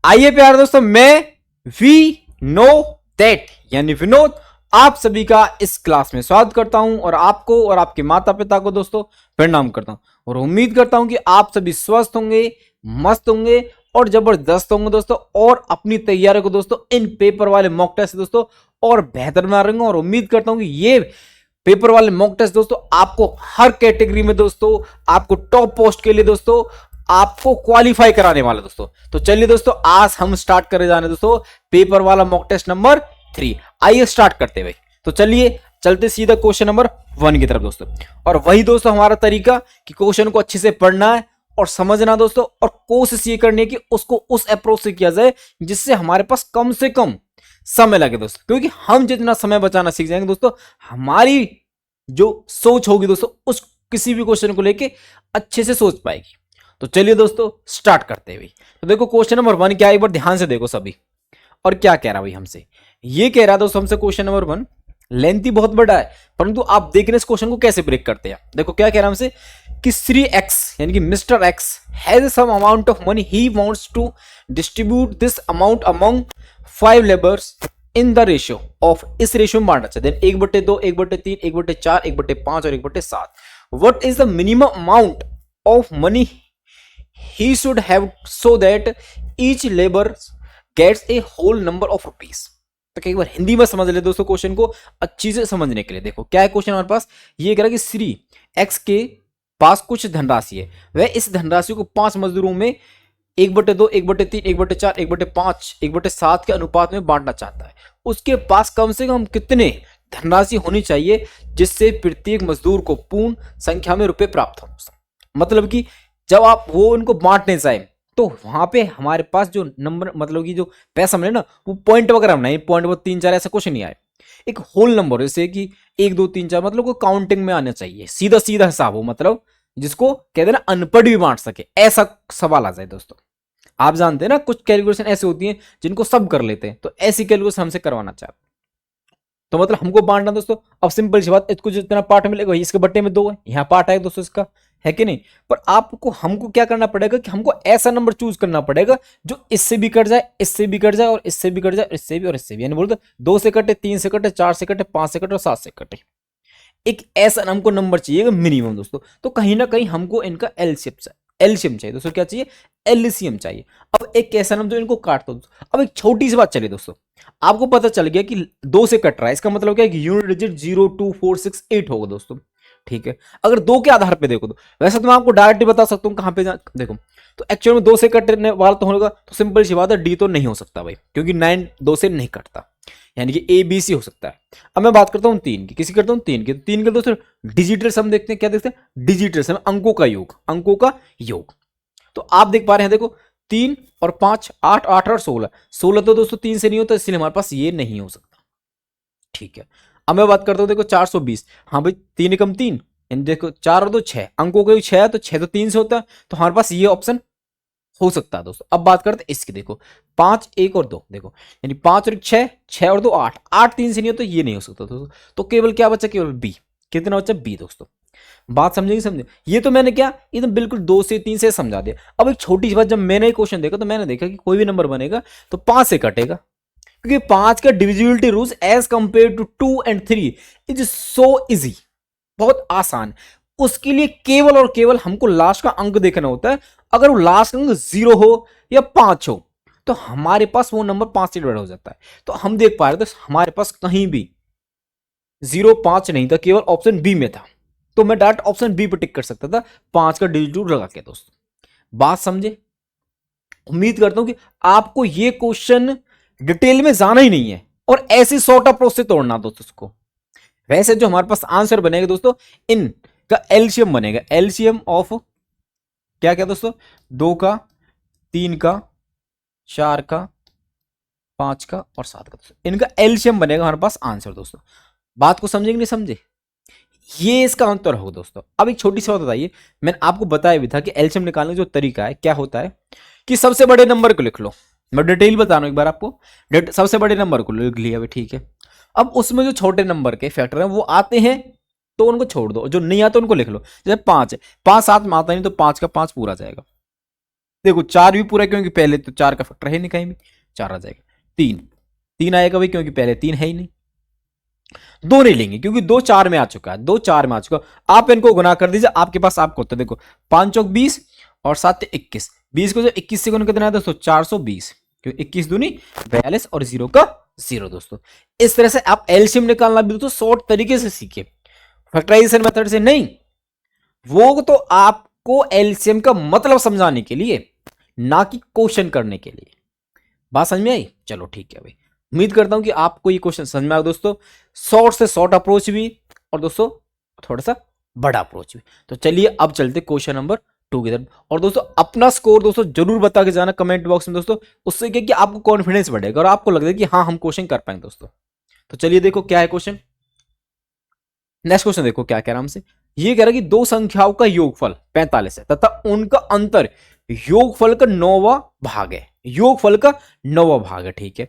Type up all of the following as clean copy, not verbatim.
आइए प्यारे दोस्तों, मैं वी नो दैट यानी विनोद आप सभी का इस क्लास में स्वागत करता हूं और आपको और आपके माता पिता को दोस्तों प्रणाम करता हूं और उम्मीद करता हूं कि आप सभी स्वस्थ होंगे, मस्त होंगे और जबरदस्त होंगे दोस्तों, और अपनी तैयारी को दोस्तों इन पेपर वाले मॉक टेस्ट दोस्तों और बेहतर बना रहे होंगे। और उम्मीद करता हूं कि ये पेपर वाले मॉक टेस्ट दोस्तों आपको हर कैटेगरी में दोस्तों, आपको टॉप पोस्ट के लिए दोस्तों आपको क्वालिफाई कराने वाला दोस्तों। तो चलिए दोस्तों, आज हम स्टार्ट करे जाने दोस्तों पेपर वाला मॉक टेस्ट नंबर 3। आइए स्टार्ट करते भाई। तो चलिए चलते सीधा क्वेश्चन नंबर 1 की तरफ दोस्तों। और वही दोस्तों हमारा तरीका कि क्वेश्चन को अच्छे से पढ़ना है और समझना दोस्तों, और कोशिश ये करनी है कि उसको उस अप्रोच से किया जाए जिससे हमारे पास कम से कम समय लगे दोस्तों। क्योंकि हम जितना समय बचाना सीख जाएंगे दोस्तों, हमारी जो सोच होगी दोस्तों उस किसी भी क्वेश्चन को लेके अच्छे से सोच पाएगी। तो चलिए दोस्तों स्टार्ट करते हैं भाई। तो देखो क्वेश्चन नंबर 1 क्या है, एक बार ध्यान से देखो सभी। और क्या कह रहा भाई हमसे, ये कह रहा दोस्तों हमसे क्वेश्चन नंबर 1 लेंथी बहुत बड़ा है, परंतु आप देख रहे इस क्वेश्चन को कैसे ब्रेक करते हैं। देखो क्या कह रहा हमसे कि श्री एक्स यानी कि mister X has some amount of money, he wants to distribute this amount among 5 labours in the ratio of, इस रेशियो में बांटना चाहिए 1/2, 1/3, 1/4, 1/5 और 1/7। What is the minimum amount of money he should have so that each labor gets a whole number of rupees। तो एक बार हिंदी में समझ ले दोस्तों क्वेश्चन को अच्छी से समझने के लिए। देखो क्या है क्वेश्चन हमारे पास, ये कह रहा है कि श्री एक्स के पास कुछ धनराशि है, वह इस धनराशि को 5 मजदूरों में 1/2, 1/3, 1/4, 1/5, 1/7 के अनुपात में बांटना चाहता है। उसके पास कम से कम कितने धनराशि होनी चाहिए जिससे प्रत्येक मजदूर को पूर्ण संख्या में रुपए प्राप्त हो। मतलब कि जब आप वो उनको बांटने जाए तो वहां पे हमारे पास जो नंबर, मतलब कि जो पैसा मिले ना, वो पॉइंट वगैरह नहीं, पॉइंट 3 4 ऐसा कुछ नहीं आए, एक होल नंबर जैसे कि 1 2 3 4, मतलब को काउंटिंग में आना चाहिए, सीधा सीधा हिसाब हो, मतलब जिसको कहते हैं ना अनपढ़ भी बांट सके, ऐसा सवाल आ जाए दोस्तों। आप जानते हैं ना कुछ कैलकुलेशन ऐसे होती है जिनको सब कर लेते हैं, तो ऐसी कैलकुलेशन हमसे करवाना चाहते। तो मतलब हमको बांटना दोस्तों, अब सिंपल सी बात, इसको जितना पार्ट मिलेगा इसके बट्टे में 2 है, यहाँ पार्ट है दोस्तों इसका, है कि नहीं। पर आपको हमको क्या करना पड़ेगा कि हमको ऐसा नंबर चूज करना पड़ेगा जो इससे भी कट जाए, इससे भी कट जाए और इससे भी कट जाए, इससे भी और इससे भी, यानी बोलते 2 से कटे, 3 से कटे, 4 से कटे, 5 से कटे और 7 से कटे। एक ऐसा हमको नंबर चाहिए मिनिमम दोस्तों। तो कहीं ना कहीं हमको इनका एलसीएम चाहिए दोस्तों। क्या चाहिए? एलसीएम चाहिए। अब एक ऐसा नंबर जो इनको काटता हो। अब एक छोटी सी बात चलिए दोस्तों, आपको पता चल गया कि 2 से कट रहा है, इसका मतलब क्या है कि यूनिट डिजिट 0 2 4 6 8 होगा दोस्तों। ठीक है, अगर 2 के आधार पे देखो तो वैसे तो मैं आपको डायरेक्ट बता सकता हूं कहां पे देखो, तो एक्चुअल में 2 से कटने वाला तो होगा, तो सिंपल सी बात है डी तो नहीं हो सकता भाई, क्योंकि 9 2 से नहीं कटता, यानी कि ए बी सी हो सकता है। अब मैं बात करता हूं 3 की, किसी करता हूं 3 की, तो 3 के दोस्तों डिजिटल सम देखते हैं। क्या देखते हैं? डिजिटल सम, अंकों का योग, अंकों का योग। तो आप देख पा रहे हैं, देखो 3 और 5 8 8 और 16, 16 तो दोस्तों 3 से नहीं होता, इसलिए हमारे पास ये नहीं हो सकता। ठीक है, अब मैं बात करता हूं, देखो 420, हाँ भाई 3 एकम 3, देखो 4 और 2 6, अंकों का 6 है, तो 6 तो 3 से होता है, तो हमारे पास ये ऑप्शन हो सकता है दोस्तों। अब बात करते हैं इसकी, देखो 5 1 और 2, देखो यानी 5 और 6, 6 और 2 8, 8 3 से नहीं होता, ये नहीं हो सकता दोस्तों। तो केवल क्या बचा? केवल बी। कितना बचा? बी दोस्तों। बात समझेंगे, समझे? ये तो मैंने क्या एकदम बिल्कुल 2 से 3 से समझा दिया। अब एक छोटी सी बात, जब मैंने क्वेश्चन देखा तो मैंने देखा कि कोई भी नंबर बनेगा तो 5 से कटेगा, क्योंकि 5 का divisibility rules as compare to 2 and 3 is so easy, बहुत आसान। उसके लिए केवल और केवल हमको लास्ट का अंक देखना होता है। अगर वो लास्ट अंक 0 हो या 5 हो तो हमारे पास वो नंबर 5 से डिवाइड हो जाता है। तो हम देख पा रहे थे हमारे पास कहीं भी 0 5 नहीं था, केवल ऑप्शन बी में था, तो मैं डायरेक्ट ऑप्शन बी पर टिक कर सकता था 5 का डिजिट रूल लगा के दोस्तों। बात समझे? उम्मीद करता हूं कि आपको ये क्वेश्चन डिटेल में जाना ही नहीं है और ऐसे शॉर्ट अप्रोच से तोड़ना दोस्तों उसको। वैसे जो हमारे पास आंसर बनेगा दोस्तों, इनका एलसीएम बनेगा, एलसीएम ऑफ क्या क्या दोस्तों, 2 का, 3 का, 4 का, 5 का और 7 का दोस्तों, इनका एलसीएम बनेगा हमारे पास आंसर दोस्तों। बात को समझेंगे नहीं समझे? ये इसका अंतर होगा दोस्तों। अब एक छोटी सी बात बताइए, मैंने आपको बताया भी था कि एलसीएम निकालने का जो तरीका है क्या होता है कि सबसे बड़े नंबर को लिख लो। मैं डिटेल बता रहा हूं एक बार आपको, सबसे बड़े नंबर को लिख लिया, ठीक है। अब उसमें जो छोटे नंबर के फैक्टर हैं वो आते हैं तो उनको छोड़ दो, जो नहीं आते उनको लिख लो। जैसे 5 है, 5 7 में आता नहीं तो 5 का 5 पूरा जाएगा। देखो 4 भी पूरा है, क्योंकि पहले तो 4 का फैक्टर है नहीं कहीं भी, 4 आ जाएगा। 3 3 आएगा भाई, क्योंकि पहले 3 है ही नहीं। 2 नहीं लेंगे क्योंकि 2 4 में आ चुका है, 2 4 में आ चुका है। आप इनको गुना कर दीजिए, आपके पास आपको होता है देखो 5 चौक 20 और 7 21, 20 को जो 21 से गुना कितना है दोस्तों 420, क्योंकि 21 दूनी 42 और 0 का 0 दोस्तों। इस तरह से आप एलसीएम निकालना भी दोस्तों शॉर्ट तरीके से सीखे, फैक्टराइजेशन मेथड से नहीं। वो तो आपको एलसीएम का मतलब समझाने के लिए, ना कि क्वेश्चन करने के लिए। बात समझ में आई? चलो ठीक है भाई, उम्मीद करता हूं कि आपको ये क्वेश्चन समझ में आया दोस्तों। शॉर्ट से शॉर्ट अप्रोच भी, और दोस्तों थोड़ा सा बड़ा अप्रोच भी। तो चलिए अब चलते क्वेश्चन नंबर 2 की तरफ। और दोस्तों अपना स्कोर दोस्तों जरूर बता के जाना कमेंट बॉक्स में दोस्तों, उससे क्या कि आपको कॉन्फिडेंस बढ़ेगा और आपको लगेगा कि हाँ हम क्वेश्चन कर पाएंगे दोस्तों। तो चलिए देखो क्या है क्वेश्चन। नेक्स्ट क्वेश्चन देखो क्या कह रहा हमसे, ये कह रहा है कि दो संख्याओं का योगफल 45 है तथा उनका अंतर योगफल का 9वां भाग है, योगफल का 9वां भाग है, ठीक है।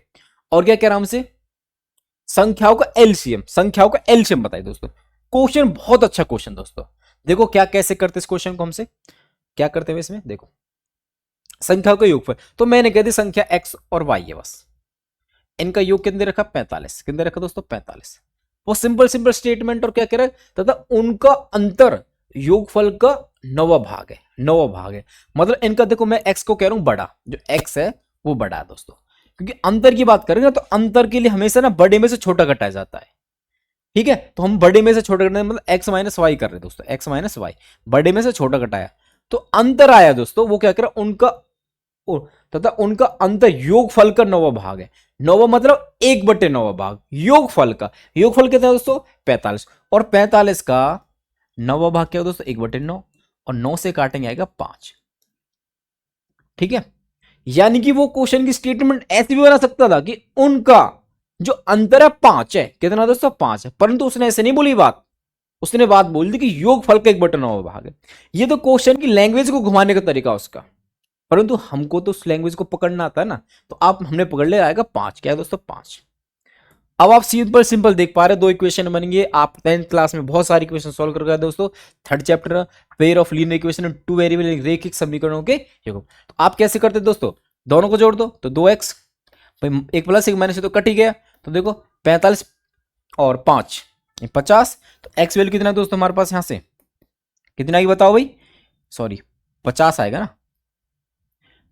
और क्या कह रहा हमसे, संख्याओं का एलसीएम, संख्याओं का एलसीएम बताइए दोस्तों। क्वेश्चन बहुत अच्छा क्वेश्चन दोस्तों। देखो क्या कैसे करते इस क्वेश्चन को हमसे, क्या करते हैं इसमें देखो, संख्याओं का योगफल तो मैंने कह दी संख्या x और y है बस, इनका योग कितने रखा 45, कितने रखा दोस्तों 45। वो सिंपल सिंपल स्टेटमेंट। और क्या कह रहा है, तथा उनका अंतर योगफल का 9वां भाग है, 9वां भाग है। मतलब इनका देखो मैं x को कह रहा हूं बड़ा, जो x है वो बड़ा है दोस्तों, क्योंकि अंतर की बात करेंगे तो अंतर के लिए हमेशा ना बड़े में से छोटा घटाया जाता है, ठीक है। तो हम बड़े में से छोटा घटाने मतलब x माइनस वाई कर रहे हैं दोस्तों, x माइनस वाई, बड़े में से छोटा घटाया तो अंतर आया दोस्तों। वो क्या कर रहा है, उनका तथा उनका अंतर योगफल का 9वां भाग है। 9वां मतलब 1/9वां भाग योगफल का, योगफल कितना है दोस्तों 45, और 45 का 9वां भाग क्या है दोस्तों 1/9, और 9 से काटेंगे आएगा 5, ठीक है। यानी कि वो क्वेश्चन की स्टेटमेंट ऐसी भी बना सकता था कि उनका जो अंतर है 5 है, कितना दोस्तों 5 है, परंतु उसने ऐसे नहीं बोली बात, उसने बात बोल दी कि योगफल का 1/9वां भाग है। ये तो क्वेश्चन की लैंग्वेज को घुमाने का तरीका उसका, परंतु हमको तो उस लैंग्वेज को पकड़ना आता है ना, तो आप हमने पकड़ लिया आएगा 5, क्या है दोस्तों 5। अब आप सिंपल सिंपल देख पा रहे हैं, 2 इक्वेशन बनेंगे। आप 10th क्लास में बहुत सारी इक्वेशन सॉल्व कर गए दोस्तों, 3rd chapter pair of linear equation 2 variable रेखिक समीकरणों के योग। तो आप कैसे करते दोस्तों, दोनों को जोड़ दो तो 2x, एक प्लस एक माइनस तो कट ही गया। तो देखो 45 और 5 50, तो x वैल्यू कितना है दोस्तों हमारे पास यहां से कितना आएगी बताओ भाई, सॉरी 50 आएगा ना।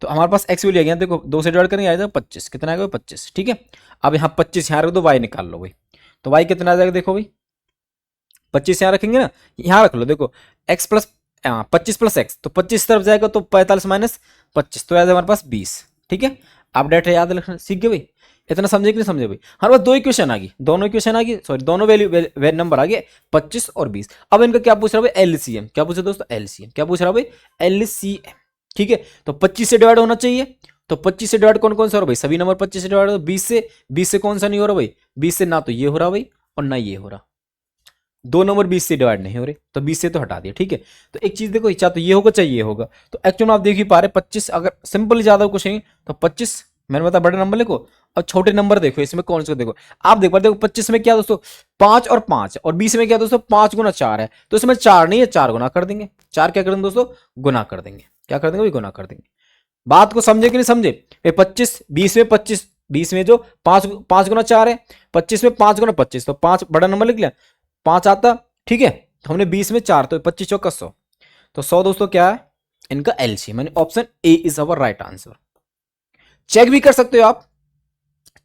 तो हमारे पास एक्स वैल्यू आ गया, देखो 2 से डिवाइड करेंगे आएगा 25, कितना आएगा 25, ठीक है। अब यहाँ 25 यहाँ रख दो, वाई निकाल लो भाई, तो वाई कितना आ जाएगा देखो भाई, 25 यहाँ रखेंगे ना, यहाँ रख लो देखो एक्स प्लस 25 प्लस एक्स, तो 25 तरफ जाएगा तो 45 माइनस 25 तो आएगा हमारे पास 20, ठीक है। आप डाटा याद रखना सीख गए भाई, इतना समझे कि नहीं समझे भाई। हमारे पास 2 इक्वेशन आ गई, दोनों इक्वेशन आ गई, सॉरी दोनों वैल्यू नंबर आ गए 25 और 20। अब इनका क्या पूछ रहा है भाई एलसीएम, क्या पूछ रहा है दोस्तों एलसीएम, क्या पूछ रहा है भाई एलसीएम, ठीक है। तो 25 से डिवाइड होना चाहिए, तो 25 से डिवाइड कौन कौन सा हो रहा भाई, सभी नंबर 25 से डिवाइड हो, 20 से कौन सा नहीं हो रहा भाई, 20 से ना तो ये हो रहा भाई और ना ये हो रहा, 2 नंबर 20 से डिवाइड नहीं हो रहे, तो 20 से तो हटा दिया, ठीक है। तो एक चीज देखो चाहे तो ये होगा चाहे ये होगा, तो एक्चुअल में आप देख ही पा रहे 25, अगर सिंपल ज्यादा कुछ नहीं तो 25 मैंने बताया बड़े नंबर लिखो, और छोटे नंबर देखो इसमें कौन सा देखो, आप देख पा देखो 25 में क्या दोस्तों 5 और 5, और 20 में क्या दोस्तों 5 गुना 4 है, तो इसमें 4 नहीं है 4 गुना कर देंगे, 4 क्या कर देंगे दोस्तों गुना कर देंगे, क्या कर देंगे भाई गुना कर देंगे। बात को समझे कि नहीं समझे, 25 20 में 25, 20 में जो 5 गुना 4 है, 25 में 5 गुना 25, तो 5 बड़ा नंबर लिख लिया 5 आता, ठीक है। तो हमने 20 में 4 तो 25 चौका 100, तो 100 दोस्तों क्या है इनका एलसीएम, यानी option A is our right answer. Check भी कर सकते हो आप,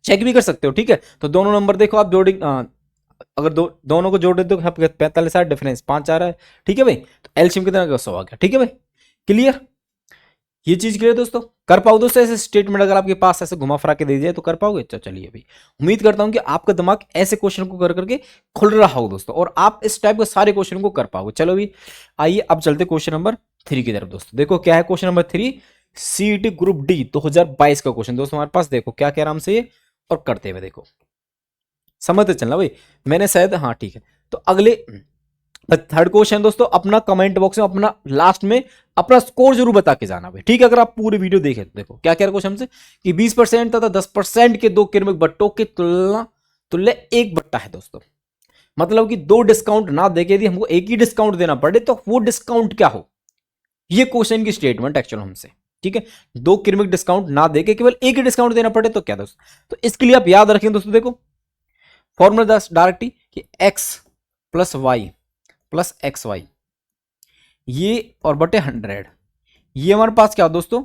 चेक भी कर सकते हो, ठीक है। तो दोनों नंबर देखो आप जोड़ी अगर दोनों को जोड़ देते हो 45 डिफरेंस 5 आ रहा है, ठीक है भाई। तो एलसीएम कितना 100 आ गया, ठीक है भाई। क्लियर, ये चीज क्लियर दोस्तों, कर पाओ दोस्तों ऐसे स्टेटमेंट अगर आपके पास ऐसे घुमा फिरा के दे दिया तो कर पाओगे। तो चलिए भाई उम्मीद करता हूं कि आपका दिमाग ऐसे क्वेश्चन को कर करके खुल रहा हो दोस्तों, और आप इस टाइप के सारे क्वेश्चन को कर पाओगे। चलो भी आइए अब चलते क्वेश्चन नंबर 3 की तरफ दोस्तों। देखो क्या है question number 3, CET group D 2022 का क्वेश्चन दोस्तों हमारे पास। देखो क्या कह रहा हमसे ये, और करते हुए देखो समझते चलना भाई, मैंने शायद हाँ ठीक है। तो अगले 3rd क्वेश्चन दोस्तों अपना कमेंट बॉक्स में अपना लास्ट में अपना स्कोर जरूर बता के जाना भाई, ठीक है। अगर आप पूरी वीडियो देखें तो देखो क्या कह रहा है क्वेश्चन हमसे कि 20% तथा 10% के 2 क्रमिक बट्टों की तुल्य 1 बट्टा है दोस्तों। मतलब कि 2 डिस्काउंट ना देके यदि हमको एक ही डिस्काउंट देना पड़े तो वो डिस्काउंट क्या हो, ये क्वेश्चन की स्टेटमेंट एक्चुअल हमसे। ठीक है, दो क्रमिक डिस्काउंट ना देके केवल एक ही डिस्काउंट देना पड़े तो क्या दोस्तों, तो इसके लिए आप याद रखें दोस्तों, देखो फॉर्मूला डायरेक्टली कि x plus Y plus X Y ये और बटे 100, ये हमारे पास क्या दोस्तों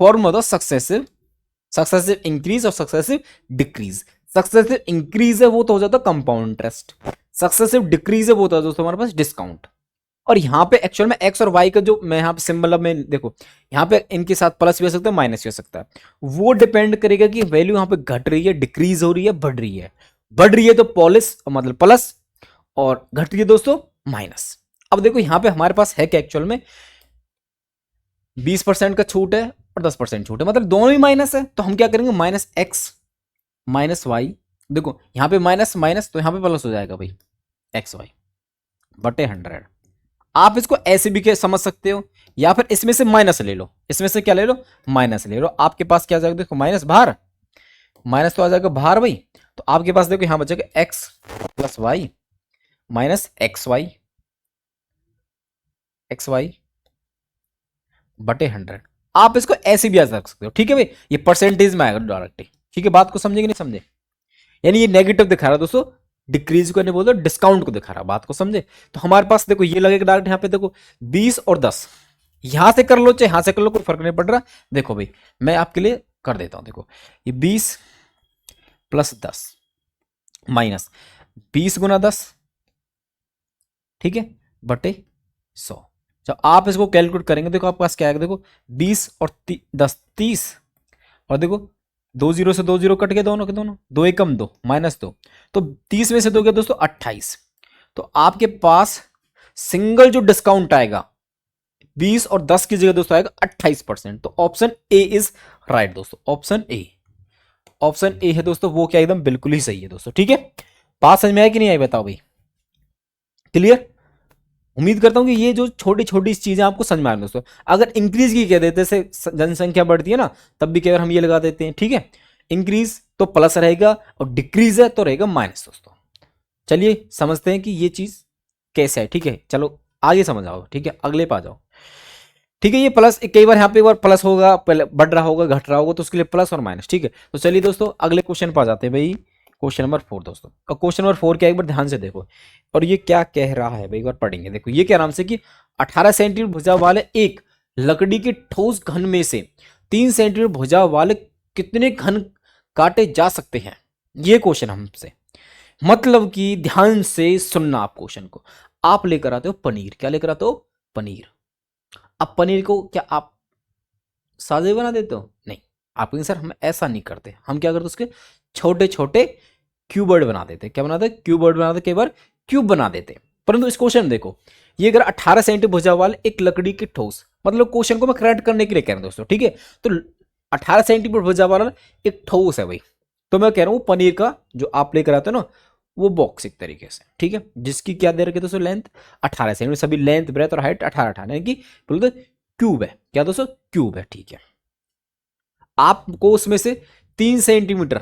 फॉर्मूला सक्सेसिव, सक्सेसिव इंक्रीज और सक्सेसिव डिक्रीज। सक्सेसिव इंक्रीज है वो तो हो जाता है कंपाउंड इंटरेस्ट, सक्सेसिव डिक्रीज है वो तो दोस्तों हमारे पास डिस्काउंट। और यहाँ पे एक्चुअल में एक्स और वाई का जो मैं यहाँ पे सिंबल, अब मैं देखो यहाँ पे इनके साथ प्लस भी हो सकता है माइनस भी हो सकता है, वो डिपेंड करेगा कि वैल्यू यहाँ पे घट रही है, डिक्रीज हो रही है, बढ़ रही है। बढ़ रही है तो पॉलिस मतलब प्लस, और घट रही है दोस्तों माइनस। अब देखो यहाँ पे हमारे पास है क्या एक्चुअल में 20% का छूट है और 10% छूट है, मतलब दोनों ही माइनस है, तो हम क्या करेंगे माइनस एक्स माइनस वाई, देखो यहाँ पे माइनस माइनस तो यहाँ पे प्लस हो जाएगा भाई एक्स वाई बटे 100। आप इसको ऐसे भी क्या समझ सकते हो, या फिर इसमें से माइनस ले लो, इसमें से क्या ले लो माइनस ले लो, आपके पास क्या आ जाएगा देखो माइनस बाहर, माइनस तो आ जाएगा बाहर भाई, तो आपके पास देखो यहां बचेगा X plus Y minus X Y बटे 100। आप इसको ऐसे भी रख सकते हो, ठीक है भाई, ये परसेंटेज में आएगा डायरेक्टली, ठीक है, बात को समझे कि नहीं समझे, यानी ये नेगेटिव दिखा रहा है दोस्तों, डिक्रीज को नहीं बोलते डिस्काउंट को दिखा रहा, बात को समझे। तो हमारे पास देखो ये लगेगा डायरेक्ट यहाँ पे देखो 20 और 10, यहां से कर लो चाहे यहां से कर लो कोई फर्क नहीं पड़ रहा। देखो भाई मैं आपके लिए कर देता हूं, देखो ये 20 प्लस 10 माइनस 20 गुना 10, ठीक है, बटे 100। जब आप इसको कैलकुलेट करेंगे देखो आपके पास क्या आएगा, देखो 20 और 10 30, और देखो 2 0 से 2 0 कट गए दोनों के दोनों, 2 एकम 2 माइनस 2, तो 30 में से 2 गया दोस्तों 28। तो आपके पास सिंगल जो डिस्काउंट आएगा 20 और 10 की जगह दोस्तों आएगा 28%। तो ऑप्शन ए इज राइट दोस्तों, ऑप्शन ए है दोस्तों, वो क्या एकदम बिल्कुल ही सही है दोस्तों, ठीक है। बात समझ में आई कि नहीं आई बताओ भाई, क्लियर। उम्मीद करता हूं कि ये जो छोटी छोटी चीजें आपको समझ में आ रही दोस्तों। अगर इंक्रीज की कह देते से जनसंख्या बढ़ती है ना, तब भी केवल हम ये लगा देते हैं, ठीक है, इंक्रीज तो प्लस रहेगा और डिक्रीज है तो रहेगा माइनस दोस्तों। चलिए समझते हैं कि ये चीज कैसे है, ठीक है, चलो आगे समझ आओ, ठीक है, अगले पे आ जाओ, ठीक है। ये प्लस कई बार यहाँ पे एक बार प्लस होगा, पहले बढ़ रहा होगा घट रहा होगा, तो उसके लिए प्लस और माइनस, ठीक है। तो चलिए दोस्तों अगले क्वेश्चन पर आ जाते हैं भाई, क्वेश्चन नंबर 4 दोस्तों। और क्वेश्चन नंबर 4 क्या एक बार ध्यान से देखो, और ये क्या कह रहा है भाई एक बार पढ़ेंगे, देखो ये कह रहा है कि 18 सेंटीमीटर भुजा वाले एक लकड़ी के ठोस घन में से 3 सेंटीमीटर भुजा वाले कितने घन काटे जा सकते हैं, ये क्वेश्चन हमसे। मतलब कि ध्यान से सुनना आप क्वेश्चन को। आप लेकर आते हो पनीर, क्या लेकर आते हो पनीर। अब पनीर को क्या आप सादे बना देते हो, नहीं, आप कहेंगे सर हम ऐसा नहीं करते, हम क्या करते उसके छोटे छोटे क्यूबर्ड बना देते, क्या बनाते क्यूबर्ड बनाते, कई बार क्यूब बना देते। परंतु इस क्वेश्चन देखो, ये अगर 18 सेंटीमीटर भुजा वाले एक लकड़ी के ठोस, मतलब क्वेश्चन को मैं करेक्ट करने के लिए कह रहा हूं दोस्तों, ठीक है। तो 18 सेंटीमीटर भुजा वाला एक ठोस है भाई, तो मैं कह रहा हूं पनीर का जो आप लेकर आते हो ना वो बॉक्स एक तरीके से, ठीक है, जिसकी क्या दे रखे दोस्तों लेंथ 18 सेंटीमीटर, सभी लेंथ ब्रेथ और हाइट 18 यानी कि बोलते क्यूब है, क्या दोस्तों क्यूब है, ठीक है। आपको उसमें से 3 सेंटीमीटर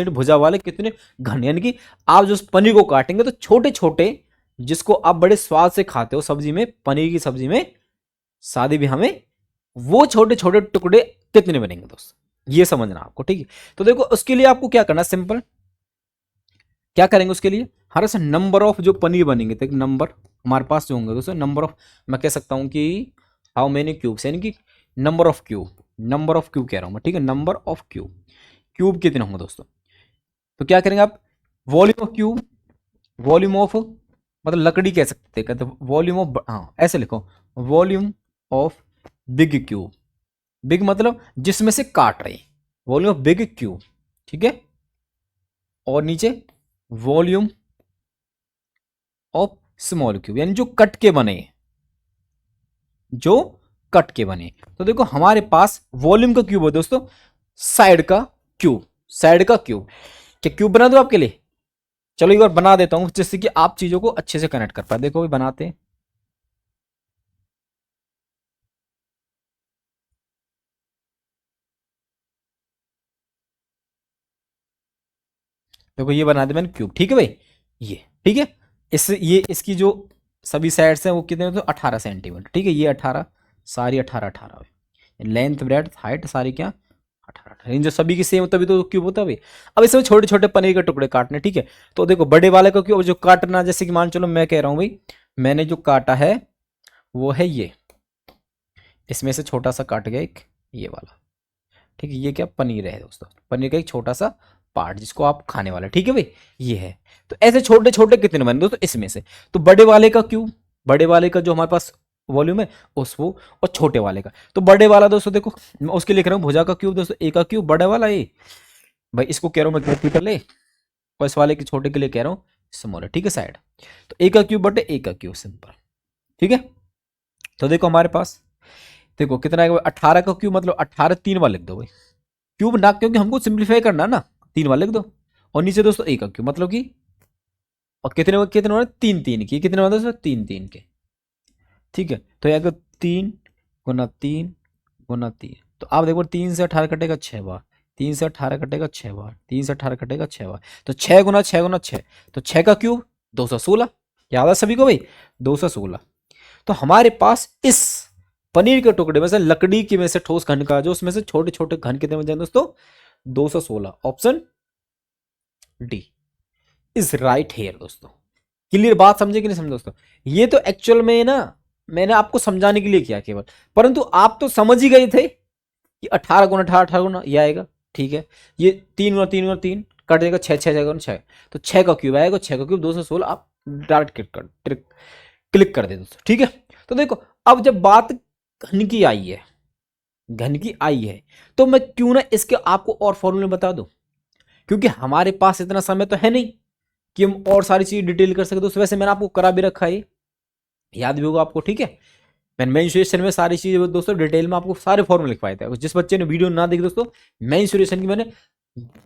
भुजा वाले कितने घन, यानी कि आप जो पनीर को काटेंगे तो छोटे छोटे, जिसको आप बड़े स्वाद से खाते हो सब्जी में, पनीर की सब्जी में शादी भी हमें, वो छोटे छोटे टुकड़े कितने बनेंगे दोस्त, ये समझना आपको, ठीक है। तो देखो उसके लिए आपको क्या करना, सिंपल क्या करेंगे उसके लिए, हर से नंबर ऑफ जो पनीर बनेंगे, तो नंबर हमारे पास जो होंगे दोस्तों, नंबर ऑफ, मैं कह सकता हूं कि हाउ मेनी क्यूब्स, यानी कि नंबर ऑफ क्यूब कह रहा हूं मैं, ठीक है, नंबर ऑफ क्यूब कितने होंगे दोस्तों। तो क्या करेंगे आप, volume of cube, volume of मतलब लकड़ी कह सकते हैं, तो वॉल्यूम ऑफ, हाँ ऐसे लिखो, volume of big cube, big मतलब जिसमें से काट रहे, वॉल्यूम ऑफ बिग क्यूब, ठीक है, और नीचे वॉल्यूम ऑफ स्मॉल क्यूब, यानी जो कट के बने, जो कट के बने। तो देखो हमारे पास वॉल्यूम का क्यूब है दोस्तों, साइड का क्यूब, क्या क्यूब बना दो आपके लिए, चलो एक बार बना देता हूं जिससे कि आप चीजों को अच्छे से कनेक्ट कर पाए। देखो भी बनाते हैं, देखो ये बना दिया मैंने क्यूब, ठीक है भाई, ये ठीक है। ये इसकी जो सभी साइड्स हैं वो कितने, तो 18 सेंटीमीटर, ठीक है, ये 18, सारी 18 18 है, लेंथ ब्रेड्थ हाइट सारी क्या 18 इन जो सभी की सेम हो तभी तो क्यूब होता है भाई। अब इसमें छोटे छोटे पनीर के टुकड़े काटने, ठीक है। तो देखो बड़े वाले का क्यूब जो काटना, जैसे कि मान चलो मैं कह रहा हूँ भाई मैंने जो काटा है वो है ये, इसमें से छोटा सा काट गया एक ये वाला, ठीक है। ये क्या पनीर है दोस्तों, पनीर का एक छोटा सा पार्ट जिसको आप खाने वाला, ठीक है भाई ये है। तो ऐसे छोटे छोटे कितने बने दोस्तों इसमें से, तो बड़े वाले का क्यूब, बड़े वाले का जो हमारे पास वॉल्यूम है उस वो, और छोटे वाले का, तो बड़े वाला दोस्तों देखो मैं उसके लिख रहा हूँ भुजा का क्यूब दोस्तों, ए का क्यूब बड़ा वाला ए भाई, इसको कह रहा हूँ मैं कैपिटल ए, और इस वाले के छोटे के लिए कह रहा हूँ स्मॉल है, ठीक है साइड। तो ए का क्यूब बटे ए का क्यूब सिंपल, ठीक है। तो देखो हमारे पास देखो कितना है 18 का क्यूब, मतलब 18 3 बार लिख दो भाई, क्यूब ना क्योंकि हमको सिंप्लीफाई करना ना, 3 बार लिख दो। और नीचे दोस्तों ए का क्यूब मतलब कि, और कितने कितने वाले 3 3 की, कितने वाले दोस्तों 3 3 के, ठीक है। तो यहाँ 3 गुना 3 गुना 3, तो आप देखो 3 से 18 कटेगा 6 बार, 3 से 18 कटेगा 6 बार, 3 से 18 कटेगा 6 बार, तो 6 गुना 6 गुना 6, तो 6 का क्यूब 216, याद है सभी को भाई 216। तो हमारे पास इस पनीर के टुकड़े में से, लकड़ी की में से ठोस घन का जो उसमें से छोटे छोटे घन कितने बन जाए दोस्तों 216, option D is right here दोस्तों। क्लियर बात समझे कि नहीं समझे दोस्तों, ये तो एक्चुअल में ना मैंने आपको समझाने के लिए किया केवल, परंतु आप तो समझ ही गए थे कि 18 गुना 18 18 गुना ये आएगा, ठीक है। ये 3 गुना 3 गुना 3 कट जाएगा 6 6 गुना 6, तो 6 का क्यूब आएगा, 6 का क्यूब 216, आप डायरेक्ट क्लिक कर दे दोस्तों, ठीक है। तो देखो अब जब बात घन की आई है, घन की आई है, तो मैं क्यों ना इसके आपको और फॉर्मूले बता दूं, क्योंकि हमारे पास इतना समय तो है नहीं कि हम और सारी चीज डिटेल कर सकते। तो वैसे मैंने आपको करा भी रखा है, याद भी होगा आपको, ठीक है। मैंने मेंसुरेशन में सारी चीजें दोस्तों डिटेल में आपको सारे फॉर्मूले लिखवाए थे, जिस बच्चे ने वीडियो ना देखी दोस्तों मेंसुरेशन की मैंने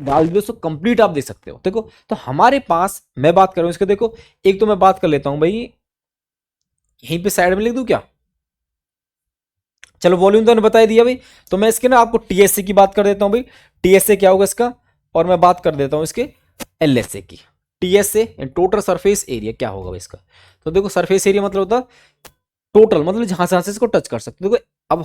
डाल दी दोस्तों, कंप्लीट आप देख सकते हो। देखो तो हमारे पास मैं बात कर रहा हूं इसके, देखो एक तो मैं बात कर लेता हूं भाई, यहीं पे साइड में लिख दूं क्या, चलो वॉल्यूम तो मैंने बता दिया भाई। तो मैं इसके ना आपको टीएसए की बात कर देता हूं भाई, टीएसए क्या होगा इसका, और मैं बात कर देता हूं इसके एलएसए की। टीएसए टोटल सरफेस एरिया क्या होगा इसका, तो देखो सरफेस एरिया मतलब होता टोटल, मतलब जहां से इसको टच कर सकते हो। देखो अब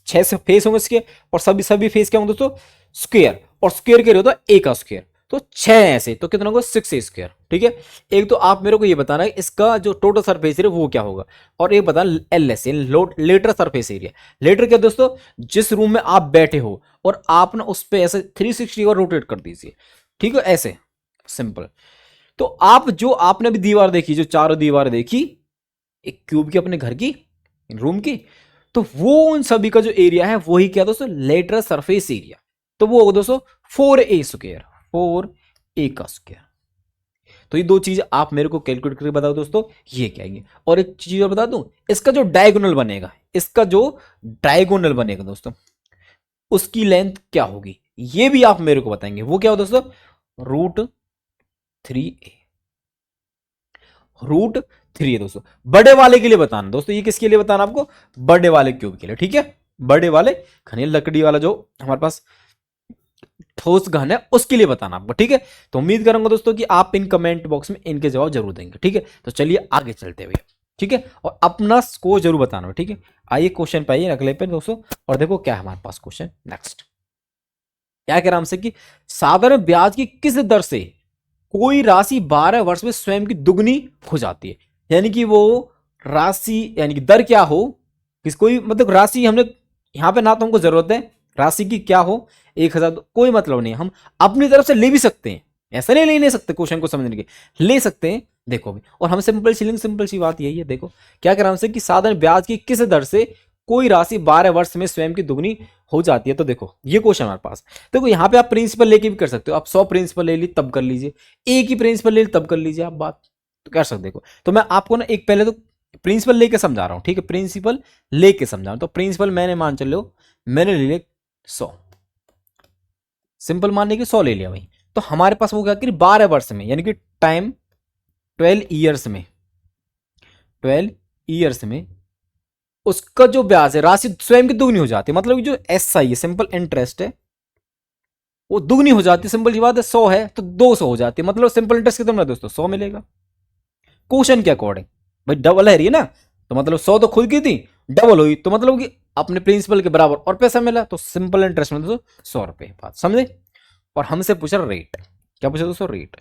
6 से फेस होंगे इसके, और सभी सभी फेस क्या होंगे दोस्तों स्क्वायर, और स्क्वायर के लिए होता है ए का स्क्वायर, तो 6 ऐसे तो कितना होगा 6 ए स्क्वायर, ठीक है। एक तो आप मेरे को ये बताना है इसका जो टोटल सरफेस एरिया वो क्या होगा, और एक बताना LS lateral surface area. Lateral क्या दोस्तों, जिस रूम में आप बैठे हो और आप ना उस पर ऐसे 360 और रोटेट कर दीजिए, ठीक है ऐसे सिंपल। तो आप जो आपने अभी दीवार देखी, जो चारों दीवार देखी एक क्यूब की अपने घर की रूम की, तो वो उन सभी का जो एरिया है वही क्या दोस्तों लेटरल सरफेस एरिया, तो वो होगा दोस्तों 4a स्क्वायर, 4a का स्क्वायर। तो ये दो चीज आप मेरे को कैलकुलेट करके बताओ दोस्तों ये क्या है। और एक चीज और बता दूं, इसका जो डायगोनल बनेगा, इसका जो डायगोनल बनेगा दोस्तों उसकी लेंथ क्या होगी, ये भी आप मेरे को बताएंगे। वो क्या हो दोस्तों √3a, √3 है दोस्तों। बड़े वाले के लिए बताना दोस्तों, ये किसके लिए बताना आपको, बड़े वाले क्यूब के लिए, ठीक है। बड़े वाले घने लकड़ी वाला जो हमारे पास ठोस घन है उसके लिए बताना आपको, ठीक है। तो उम्मीद करूंगा दोस्तों कि आप इन कमेंट बॉक्स में इनके जवाब जरूर देंगे, ठीक है। तो चलिए आगे चलते हुए, ठीक है, और अपना स्कोर जरूर बताना, ठीक है। आइए क्वेश्चन पे आइए अगले पे दोस्तों, और देखो क्या है हमारे पास क्वेश्चन नेक्स्ट। क्या कह रहा हमसे कि साधारण ब्याज की किस दर से कोई राशि 12 वर्ष में स्वयं की दुगनी हो जाती है, यानी कि वो राशि यानी कि दर क्या हो, किस कोई मतलब राशि हमने यहां पे ना तो हमको जरूरत है राशि की क्या हो 1000, कोई मतलब नहीं, हम अपनी तरफ से ले भी सकते हैं, ऐसा नहीं ले सकते क्वेश्चन को समझने के, ले सकते हैं देखो भी। और हम सिंपल सी बात यही है, देखो क्या कह रहा हमसे कि साधारण ब्याज की किस दर से कोई राशि 12 वर्ष में स्वयं की दुगनी हो जाती है। तो देखो ये क्वेश्चन हमारे पास, देखो यहाँ पे आप प्रिंसिपल लेके भी कर सकते हो, आप 100 प्रिंसिपल ले ली तब कर लीजिए, एक ही प्रिंसिपल ले ली तब कर लीजिए, आप बात तो कर सकते। देखो तो मैं आपको ना एक पहले तो प्रिंसिपल लेके समझा रहा हूँ, ठीक है, प्रिंसिपल लेके समझा रहा हूँ। तो प्रिंसिपल मैंने मान चलो मैंने ले लिया 100, सिंपल मानने के 100 ले लिया भाई। तो हमारे पास वो क्या करिए 12 वर्ष में, यानी कि टाइम 12 ईयर्स में, 12 ईयर्स में उसका जो ब्याज है राशि स्वयं की दुगनी हो जाती है, मतलब कि जो एसआई है सिंपल इंटरेस्ट है वो दुगनी हो जाती है। सिंपल जी बात है, 100 है तो 200 हो जाती है, मतलब सिंपल इंटरेस्ट कितना मिला दोस्तों 100 मिलेगा क्वेश्चन के अकॉर्डिंग। भाई डबल है रही है ना, तो मतलब 100 तो खुद की थी डबल हुई, तो मतलब कि अपने प्रिंसिपल के बराबर और पैसा मिला, तो सिंपल इंटरेस्ट में दोस्तों 100 रुपए। बात समझे। और हमसे पूछा रेट, क्या पूछा दोस्तों, रेट।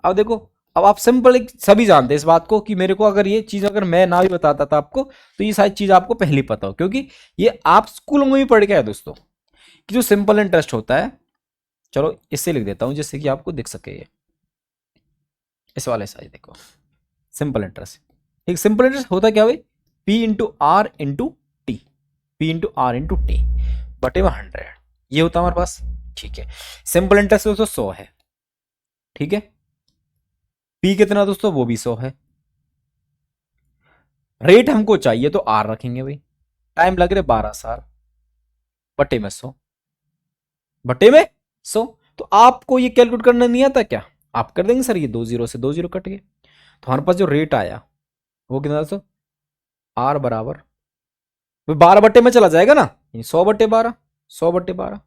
अब देखो, अब आप सिंपल सभी जानते हैं इस बात को कि मेरे को अगर ये चीज अगर मैं ना भी बताता था आपको, तो ये सारी चीज आपको पहले पता हो, क्योंकि ये आप स्कूल में भी पढ़ के आए दोस्तों कि जो सिंपल इंटरेस्ट होता है। चलो इससे लिख देता हूं जिससे कि आपको दिख सके। ये इस वाले साइज देखो, सिंपल इंटरेस्ट। एक सिंपल इंटरेस्ट होता क्या भाई, P into R into T, P into R into T बटे 100, ये होता है हमारे पास। ठीक है, सिंपल इंटरेस्ट दोस्तों 100 है। ठीक है, पी कितना दोस्तों, वो भी 100 है। रेट हमको चाहिए तो आर रखेंगे भाई, टाइम लग रहे 12 साल, बटे में 100, बटे में 100। तो आपको ये कैलकुलेट करना नहीं आता क्या, आप कर देंगे सर, ये 2 जीरो से 2 जीरो कट गए, तो हमारे पास जो रेट आया वो कितना दोस्तों, आर बराबर 12 बट्टे में चला जाएगा ना, 100 बट्टे 12, 100 बट्टे 12,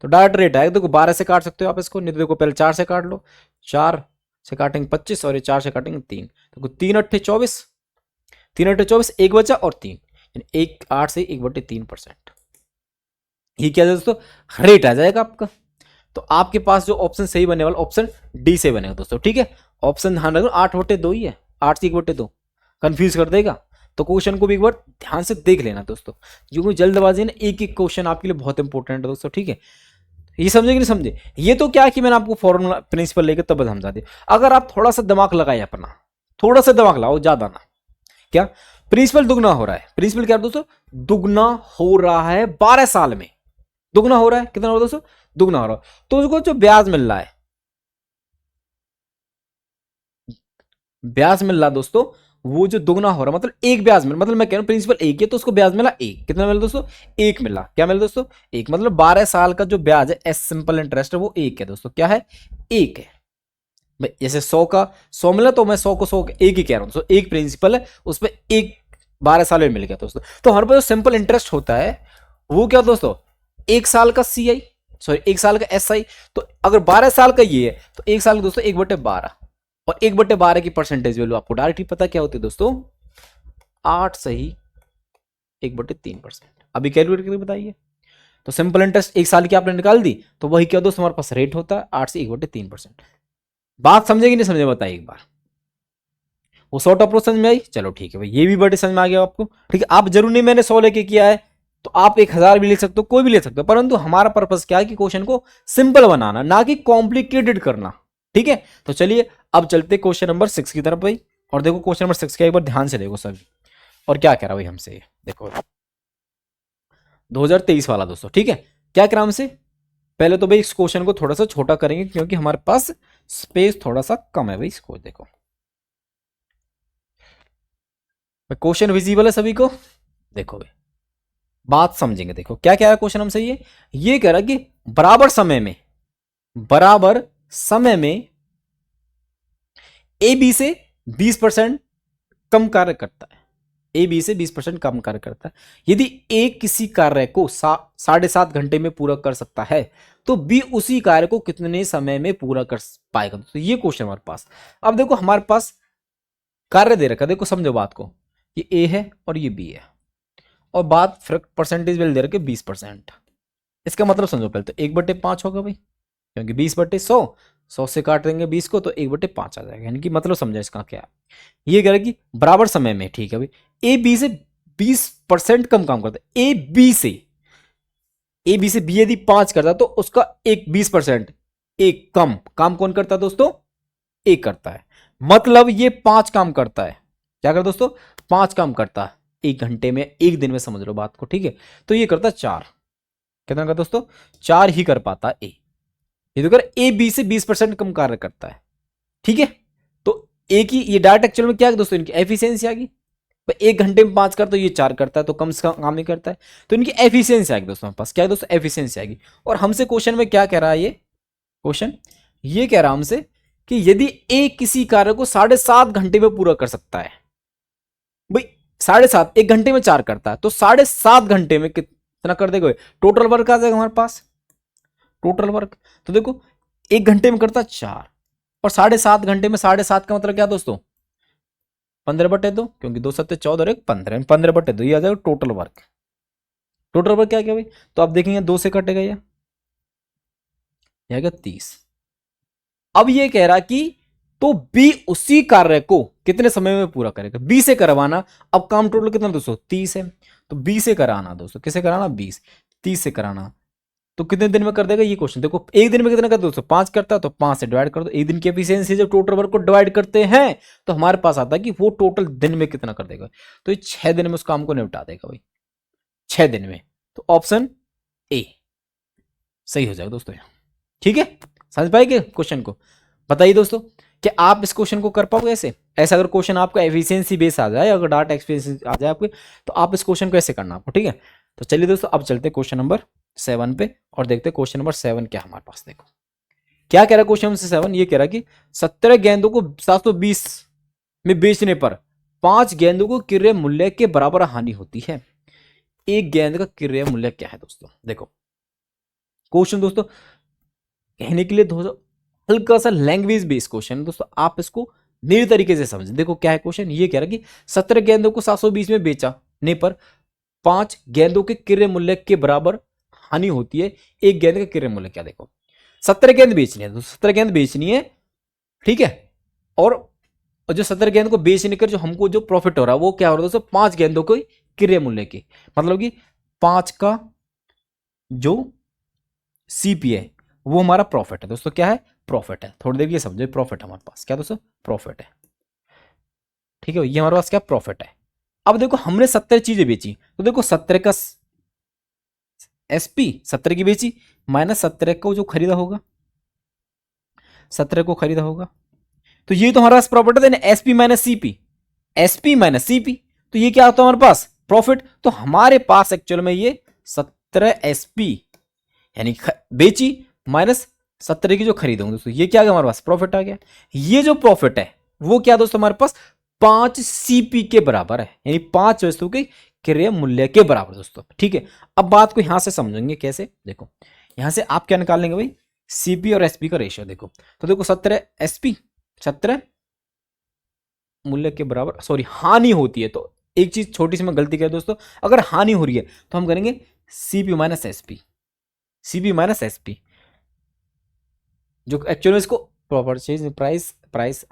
तो डायरेक्ट रेट आएगा। देखो 12 से काट सकते हो आप इसको, नहीं तो देखो पहले 4 से काट लो, 4 से काटेंगे 25 और ये 4 से काटेंगे 3, तो 3 अट्ठे 24, 3 अट्ठे 24, एक बचा और 3, यानी 8 से 1/3%। ये क्या है दोस्तों, रेट आ जाएगा आपका। तो आपके पास जो ऑप्शन सही बने वाला ऑप्शन डी से बनेगा दोस्तों। ठीक है, ऑप्शन ध्यान रखो, 8/2 ही है, 8 से 1/2 कंफ्यूज कर देगा। तो क्वेश्चन को भी एक बार ध्यान से देख लेना दोस्तों, जो जल्दबाजी है ना, एक एक क्वेश्चन आपके लिए बहुत इंपॉर्टेंट है दोस्तों। ठीक है, ये समझे कि नहीं समझे। ये तो क्या है कि मैंने आपको फॉर्मूला प्रिंसिपल लेकर तब समझा दिया। अगर आप थोड़ा सा दिमाग लगाए अपना, थोड़ा सा दिमाग लगाओ, ज्यादा ना, क्या प्रिंसिपल दुगना हो रहा है, प्रिंसिपल क्या दोस्तों, दुगना हो रहा है 12 साल में, दुगना हो रहा है, कितना हो रहा है दोस्तों, दुगना हो रहा है। तो उसको जो ब्याज मिल रहा है, ब्याज मिल रहा है दोस्तों, वो जो दुगना हो रहा है, मतलब एक ब्याज मिला, मतलब मैं कह रहा हूं प्रिंसिपल एक है तो उसको ब्याज मिला एक, कितना मिला दोस्तों, एक मिला। क्या मिला दोस्तों, एक, मतलब 12 साल का जो ब्याज है एस सिंपल इंटरेस्ट है वो एक है दोस्तों, क्या है, एक है। भाई जैसे 100 का 100 मिला तो मैं 100 को 100 एक ही कह रहा हूं, तो एक प्रिंसिपल है उसमें एक 12 साल में मिल गया दोस्तों। तो हमारे पास जो सिंपल इंटरेस्ट होता है वो क्या दोस्तों, एक साल का सी आई, सॉरी एक साल का एस आई। तो अगर 12 साल का ये है तो एक साल का दोस्तों 1/12, और 1/12 की परसेंटेज वैल्यू आपको डायरेक्टली पता क्या होती है दोस्तों, 8 सही 1/3%। अभी कैलकुलेट करके बताइए। तो सिंपल इंटरेस्ट एक साल की आपने निकाल दी, तो वही क्या दोस्तों हमारे पास रेट होता है 8 से 1/3%। बात समझे कि नहीं समझे, बताइए एक बार। वो शॉर्ट अप्रोच समझ में आई, चलो ठीक है भाई, ये भी बड़े समझ में आ गया आपको। ठीक है, आप जरूर नहीं मैंने 100 लेके किया है, तो आप 1000 भी ले सकते हो, कोई भी ले सकते हो, परंतु हमारा पर्पस क्या है कि क्वेश्चन को सिंपल बनाना, ना कि कॉम्प्लिकेटेड करना। ठीक है, तो चलिए अब चलते क्वेश्चन नंबर 6 की तरफ भाई। और देखो क्वेश्चन नंबर 6 का एक बार ध्यान से देखो सभी, और क्या कह रहा भाई हमसे, देखो 2023 वाला दोस्तों। ठीक है, क्या कह रहा हमसे, पहले तो भाई इस क्वेश्चन को थोड़ा सा छोटा करेंगे क्योंकि हमारे पास स्पेस थोड़ा सा कम है भाई। इसको देखो, क्वेश्चन विजिबल है सभी को, देखो भाई बात समझेंगे। देखो क्या कह रहा है क्वेश्चन हमसे, ये कह रहा है कि बराबर समय में, बराबर समय में ए बी से 20% कम कार्य करता है, ए बी से 20% कम कार्य करता है। यदि ए किसी कार्य को 7.5 घंटे में पूरा कर सकता है, तो बी उसी कार्य को कितने समय में पूरा कर पाएगा। तो ये क्वेश्चन हमारे पास। अब देखो हमारे पास कार्य दे रखा है, देखो समझो बात को, ये ए है और ये बी है, और बात परसेंटेज वैल्यू दे रखे 20%। इसका मतलब समझो पहले तो 1/5 होगा भाई, क्योंकि 20/100, 100 से काट देंगे 20 को तो 1/5 आ जाएगा। यानी कि मतलब समझा इसका क्या, ये कह रहा है कि बराबर समय में, ठीक है भाई, ए बी से 20% कम काम करता है। ए बी से बी यदि 5 करता है तो उसका एक 20% एक कम काम कौन करता है दोस्तों, एक करता है। मतलब ये 5 काम करता है, क्या करता है दोस्तों, 5 काम करता है एक घंटे में, एक दिन में, समझ लो बात को। ठीक है, तो ये करता है 4, कितना करता दोस्तों, 4 ही कर पाता ए। ये तो कर ए बी से 20% कम कार्य करता है। ठीक है, तो ए की ये डायरेक्ट एक्चुअल में क्या है दोस्तों, इनकी एफिशिएंसी आ गई। एक घंटे में 5 करता है, ये 4 करता है, तो कम से कम काम ही करता है, तो इनकी एफिशिएंसी आएगी दोस्तों। पास क्या है दोस्तों, एफिशिएंसी आएगी। और हमसे क्वेश्चन में क्या कह रहा है, ये क्वेश्चन ये कह रहा है हमसे कि यदि ए किसी कार्य को 7.5 घंटे में पूरा कर सकता है, भाई 7.5 एक घंटे में 4 करता है, तो 7.5 घंटे में कितना कर देगा, टोटल वर्क आ जाएगा हमारे पास, टोटल वर्क। तो देखो एक घंटे में करता 4 और 7.5 घंटे में 7.5 का मतलब क्या दोस्तों, 15/2, क्योंकि 2 7 14 और 1 15, 15/2 ये आ जाएगा टोटल वर्क। टोटल वर्क क्या क्या भाई, तो आप देखेंगे 2 से कटेगा ये आएगा 30। अब ये कह रहा कि तो बी उसी कार्य को कितने समय में पूरा करेगा, बी से करवाना। अब काम टोटल कितना दोस्तों 30 है, तो बी से कराना दोस्तों, किसे कराना 20, 30 से कराना, तो कितने दिन में कर देगा ये क्वेश्चन। देखो एक दिन में कितना करता है दोस्तों 5 करता है, तो 5 से डिवाइड कर दो। एक दिन की एफिशिएंसी जब टोटल वर्क को डिवाइड करते हैं तो हमारे पास आता है कि वो टोटल दिन में कितना कर देगा, तो ये 6 दिन में उस काम को निपटा देगा भाई, 6 दिन में। तो ऑप्शन ए सही हो जाएगा दोस्तों। ठीक है, समझ पाएंगे क्वेश्चन को। बताइए दोस्तों कि आप इस क्वेश्चन को कर पाओगे ऐसे, ऐसा अगर क्वेश्चन आपका एफिशिएंसी बेस आ जाए, अगर डाटा एक्सपीरियंस आ जाए आपके, तो आप इस क्वेश्चन को ऐसे करना आपको। ठीक है, तो चलिए दोस्तों अब चलते हैं क्वेश्चन नंबर 7 पे और देखते हैं क्वेश्चन नंबर 7 क्या हमारे पास। देखो क्या कह रहा है क्वेश्चन नंबर 7, ये कह रहा है कि 17 गेंदों को 720 में बेचने पर 5 गेंदों को क्रय मूल्य के बराबर हानि होती है, एक गेंद का क्रय मूल्य क्या है दोस्तों। देखो क्वेश्चन दोस्तों कहने के लिए दोस्तों हल्का सा लैंग्वेज बेस्ड क्वेश्चन है दोस्तों, आप इसको मेरे तरीके से समझें। देखो क्या है क्वेश्चन, ये कह रहा है कि 17 गेंदों को 720 में बेचने पर 5 गेंदों के क्रय मूल्य के बराबर हानि होती है, एक गेंद का क्रय मूल्य क्या। देखो 17 गेंद बेचनी है, तो 17 गेंद बेचनी है, ठीक है, और जो 17 गेंद को बेचने कर जो हमको जो प्रॉफिट हो रहा है वो क्या हो रहा है दोस्तों 5 गेंदों के क्रय मूल्य के, मतलब कि 5 का जो सीपी है वो हमारा प्रॉफिट है दोस्तों। क्या है, प्रॉफिट है। थोड़ी देर ये समझो, प्रॉफिट हमारे पास क्या दोस्तों, प्रॉफिट है। ठीक है, ये हमारे पास क्या प्रॉफिट है। अब देखो हमने 70 चीजें बेची, तो देखो 17 का एसपी 17 की बेची माइनस 17 को जो खरीदा होगा, 17 को खरीदा होगा, तो ये तो हमारे पास प्रॉफिट है। SP minus CP, SP minus CP, तो ये क्या होता है हमारे पास प्रॉफिट। तो हमारे पास एक्चुअल में ये 17 एसपी यानी बेची माइनस 17 की जो खरीदोगे दोस्तों, ये क्या आ गया हमारे पास प्रॉफिट आ गया। ये जो प्रॉफिट है वो क्या दोस्तों हमारे पास 5 सीपी के बराबर है, यानी 5 वस्तु के क्रय मूल्य के बराबर दोस्तों। ठीक है, अब बात को यहां से समझेंगे कैसे। देखो यहां से आप क्या निकाल लेंगे भाई, सीपी और एसपी का रेशियो। देखो तो देखो 17 एसपी 17 मूल्य के बराबर, सॉरी हानि होती है, तो एक चीज छोटी सी मैं गलती कर दोस्तों, अगर हानि हो रही है तो हम करेंगे CP minus SP, CP minus SP, जो एक्चुअली इसको परचेज प्राइस प्राइस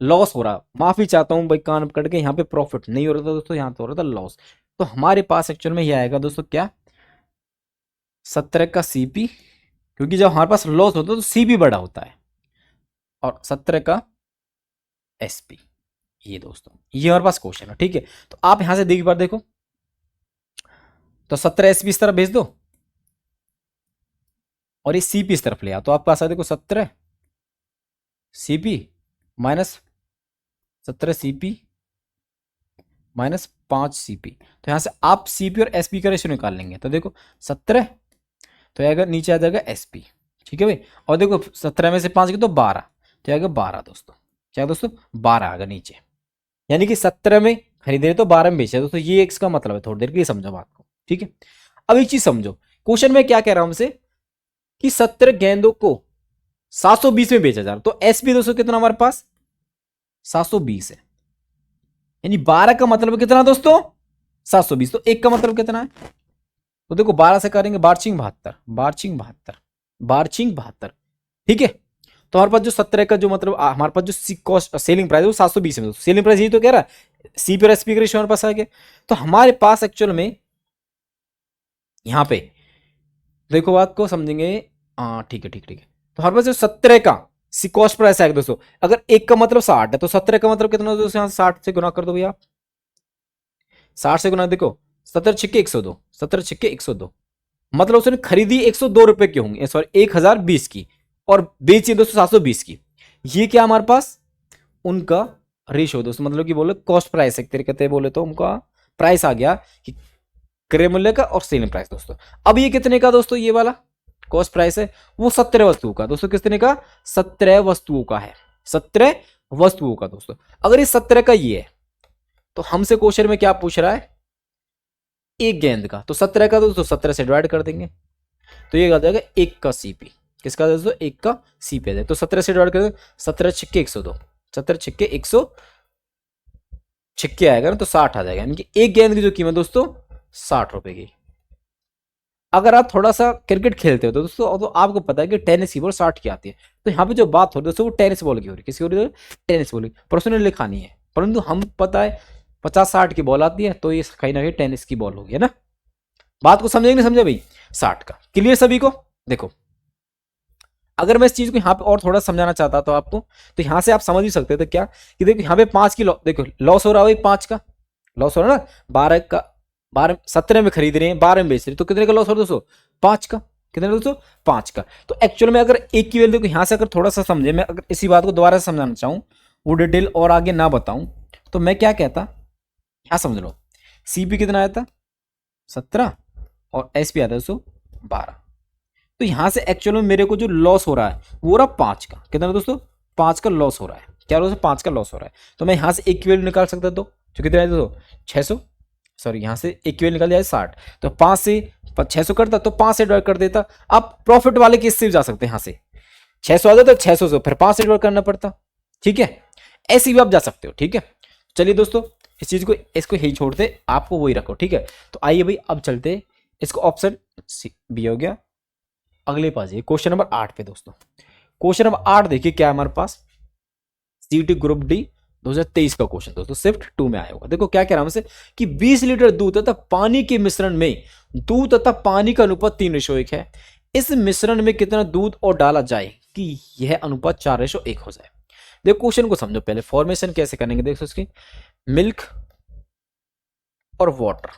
लॉस हो रहा, माफी चाहता हूं भाई कान पकड़ के, यहाँ पे प्रॉफिट नहीं हो रहा था दोस्तों, यहाँ तो हो रहा था लॉस। तो हमारे पास एक्चुअल में ये आएगा दोस्तों क्या 17 का सीपी, क्योंकि जब हमारे पास लॉस होता है तो सीपी बड़ा होता है, और 17 का एसपी। ये दोस्तों ये हमारे पास क्वेश्चन है। ठीक है, तो आप यहां से देख बार देखो, तो 17 एसपी इस तरफ भेज दो और ये सीपी इस तरफ ले आओ, तो आपके पास देखो 17 CP minus 17 CP minus 5 CP, तो यहां से आप सीपी और एसपी का रेशियो निकाल लेंगे। तो देखो 17 तो आएगा नीचे आ जाएगा एसपी, ठीक है भाई, और देखो 17 में से 5 की तो 12, तो आएगा 12 दोस्तों। क्या दोस्तों 12 आएगा नीचे, यानी कि 17 में खरीदे तो 12 में बेचे दोस्तों, ये इसका मतलब है। थोड़ी देर के लिए समझो बात को, ठीक है। अब एक चीज समझो, क्वेश्चन में क्या कह रहा हूं हमसे कि 17 गेंदों को 720 में बेचा जा रहा, तो एसपी दोस्तों कितना हमारे पास 720 है, यानी 12 का मतलब कितना दोस्तों 720, तो एक का मतलब कितना है, तो देखो 12 से करेंगे बारचिंग 72, बारचिंग 72, बारचिंग 72, ठीक है। तो हमारे पास जो 17 का जो मतलब हमारे पास जो कॉस्ट सेलिंग प्राइस है वो 720 में, सेलिंग प्राइस यही तो कह रहा है, सी पर एसपी का रेशियो हमारे पास आ गया। तो हमारे पास एक्चुअल में यहां पे देखो बात को समझेंगे, ठीक है ठीक ठीक है। तो हमारे पास जो 17 का सी कॉस्ट प्राइस आएगा दोस्तों, अगर एक का मतलब 60 है तो 17 का मतलब कितना दोस्तों, यहां 60 से गुना कर दो भैया, 60 से गुना, देखो 17 छिक्के 102, 17 छिक्के 102, मतलब उसने खरीदी 102 रुपए की होंगी, सॉरी 1020 की, और बेची दोस्तों 720 की। ये क्या हमारे पास उनका रेशियो दोस्तों, मतलब कि बोले कॉस्ट प्राइस एक तरीके से बोले तो उनका प्राइस आ गया कि क्रय मूल्य का और सेलिंग प्राइस दोस्तों। अब ये कितने का दोस्तों, ये वाला कॉस्ट प्राइस है वो 17 वस्तुओं का दोस्तों, कितने का 17 वस्तुओं का है, 17 वस्तुओं का दोस्तों। अगर ये 17 का ये है तो हमसे क्वेश्चन में क्या पूछ रहा है एक गेंद का, तो 17 का दोस्तों 17 से डिवाइड कर देंगे, तो ये आ जाएगा एक का सीपी, किसका दोस्तों एक का सीपी है, तो 17 से डिवाइड कर देंगे, 17 छिक्के 102, 17 छिक्के 100 छिक्के आएगा ना, तो 60 आ जाएगा, यानी कि एक गेंद की जो कीमत दोस्तों 60 रुपए की, अगर आप थोड़ा सा क्रिकेट खेलते हो तो दोस्तों तो आपको पता है कि टेनिस की बॉल 60 की आती है। तो यहाँ पे जो बात हो रही है दोस्तों वो टेनिस बॉल की हो रही है। किसकी हो रही है? टेनिस बॉल की। पर्सनल लिखा नहीं है, परंतु हम पता है 50-60 की बॉल आती है, तो ये कहीं ना कहीं टेनिस की बॉल होगी, है ना। बात को समझे नहीं समझे भाई? 60 का क्लियर सभी को? देखो अगर मैं इस चीज को यहाँ पे और थोड़ा समझाना चाहता तो आपको, तो यहाँ से आप समझ ही सकते थे क्या कि देखो यहाँ पे 5 की देखो लॉस हो रहा है, 5 का लॉस हो रहा है ना। 12 का 12 17 में खरीद रहे हैं, 12 में बेच रहे हैं, तो कितने का लॉस हो रहा है दोस्तों? 5 का। कितने दोस्तों? 5 का। तो एक्चुअल में अगर एक की वैल्यू देखो यहाँ से अगर थोड़ा सा समझे, मैं अगर इसी बात को दोबारा से समझाना चाहूँ, वो डिटेल और आगे ना बताऊं, तो मैं क्या कहता, यहाँ समझ लो। सीपी कितना आया था? 17 और एसपी आता है दोस्तों 12। तो यहां से एक्चुअल में मेरे को जो लॉस हो रहा है वो हो रहा 5 का। कितना दोस्तों? 5 का लॉस हो रहा है। क्या लॉस है? 5 का लॉस हो रहा है। तो मैं यहां से एक की वैल्यू निकाल सकता तो जो कितना है दोस्तों? 600। सॉरी यहां से एक की वैल्यू निकाल जाए 60, तो 5 से 600 करता, तो 5 से डिवाइड कर देता। आप प्रॉफिट वाले केस से भी जा सकते हैं, यहां से 600 आ जाता, 600 से फिर 5 से डिवाइड करना पड़ता। ठीक है, ऐसे भी आप जा सकते हो। ठीक है, चलिए दोस्तों इस चीज को इसको ही छोड़ते, आपको वही रखो। ठीक है, तो आइए भाई अब चलते, इसको ऑप्शन बी हो गया। अगले पास है क्वेश्चन नंबर 8 पे दोस्तों। क्वेश्चन नंबर 8 देखिए क्या है हमारे पास, सीटी ग्रुप डी 2023 का क्वेश्चन दोस्तों, शिफ्ट 2 में आया होगा। देखो क्या कह रहा है हमसे कि 20 लीटर दूध तथा पानी के मिश्रण में दूध तथा पानी का अनुपात 3:1 है। इस मिश्रण में कितना दूध और डाला जाए कि यह अनुपात 4:1 हो जाए। देखो क्वेश्चन को समझो पहले, फॉर्मेशन कैसे करेंगे देखो इसकी। मिल्क और वाटर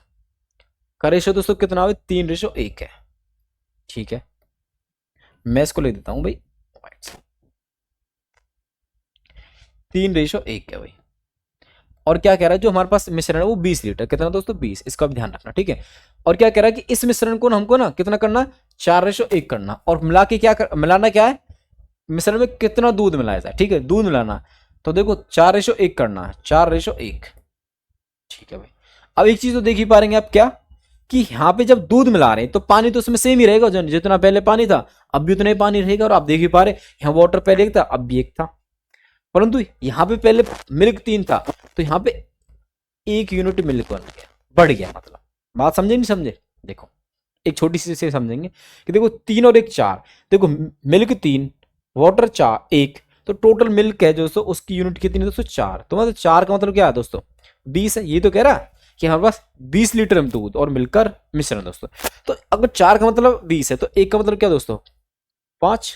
का रेशो दोस्तों कितना है? 3:1 है। ठीक है, मैं इसको ले देता हूं भाई 3:1 है भाई। और क्या कह रहा है, जो हमारे पास मिश्रण है वो 20 लीटर, कितना दोस्तों? 20। इसका भी ध्यान रखना। ठीक है, और क्या कह रहा है कि इस मिश्रण को हमको ना कितना करना? 4:1 करना। और मिला के मिलाना क्या है? मिश्रण में कितना दूध मिलाया जाए। ठीक है, दूध मिलाना, तो देखो 4:1 करना है, 4:1। ठीक है भाई, अब एक चीज तो देख ही पा रहे हैं आप क्या, कि यहाँ पे जब दूध मिला रहे हैं तो पानी तो उसमें सेम ही रहेगा, जितना पहले पानी था अब भी उतना ही पानी रहेगा। और आप देख ही पा रहे यहाँ वाटर पहले एक था अब भी एक था, परंतु यहाँ पे पहले मिल्क 3 था, तो यहाँ पे 1 यूनिट मिल्क बन गया, बढ़ गया। मतलब बात समझे नहीं समझे? देखो एक छोटी सी से समझेंगे कि देखो 3 और 1 4, देखो मिल्क 3 वाटर 4 1, तो टोटल मिल्क है दोस्तों उसकी यूनिट कितनी है दोस्तों? 4। तो मतलब 4 का मतलब क्या है दोस्तों? 20 है। ये तो कह रहा है कि हमारे पास 20 लीटर दूध और मिलकर मिश्रण दोस्तों। तो अगर 4 का मतलब 20 है तो 1 का मतलब क्या दोस्तों? 5।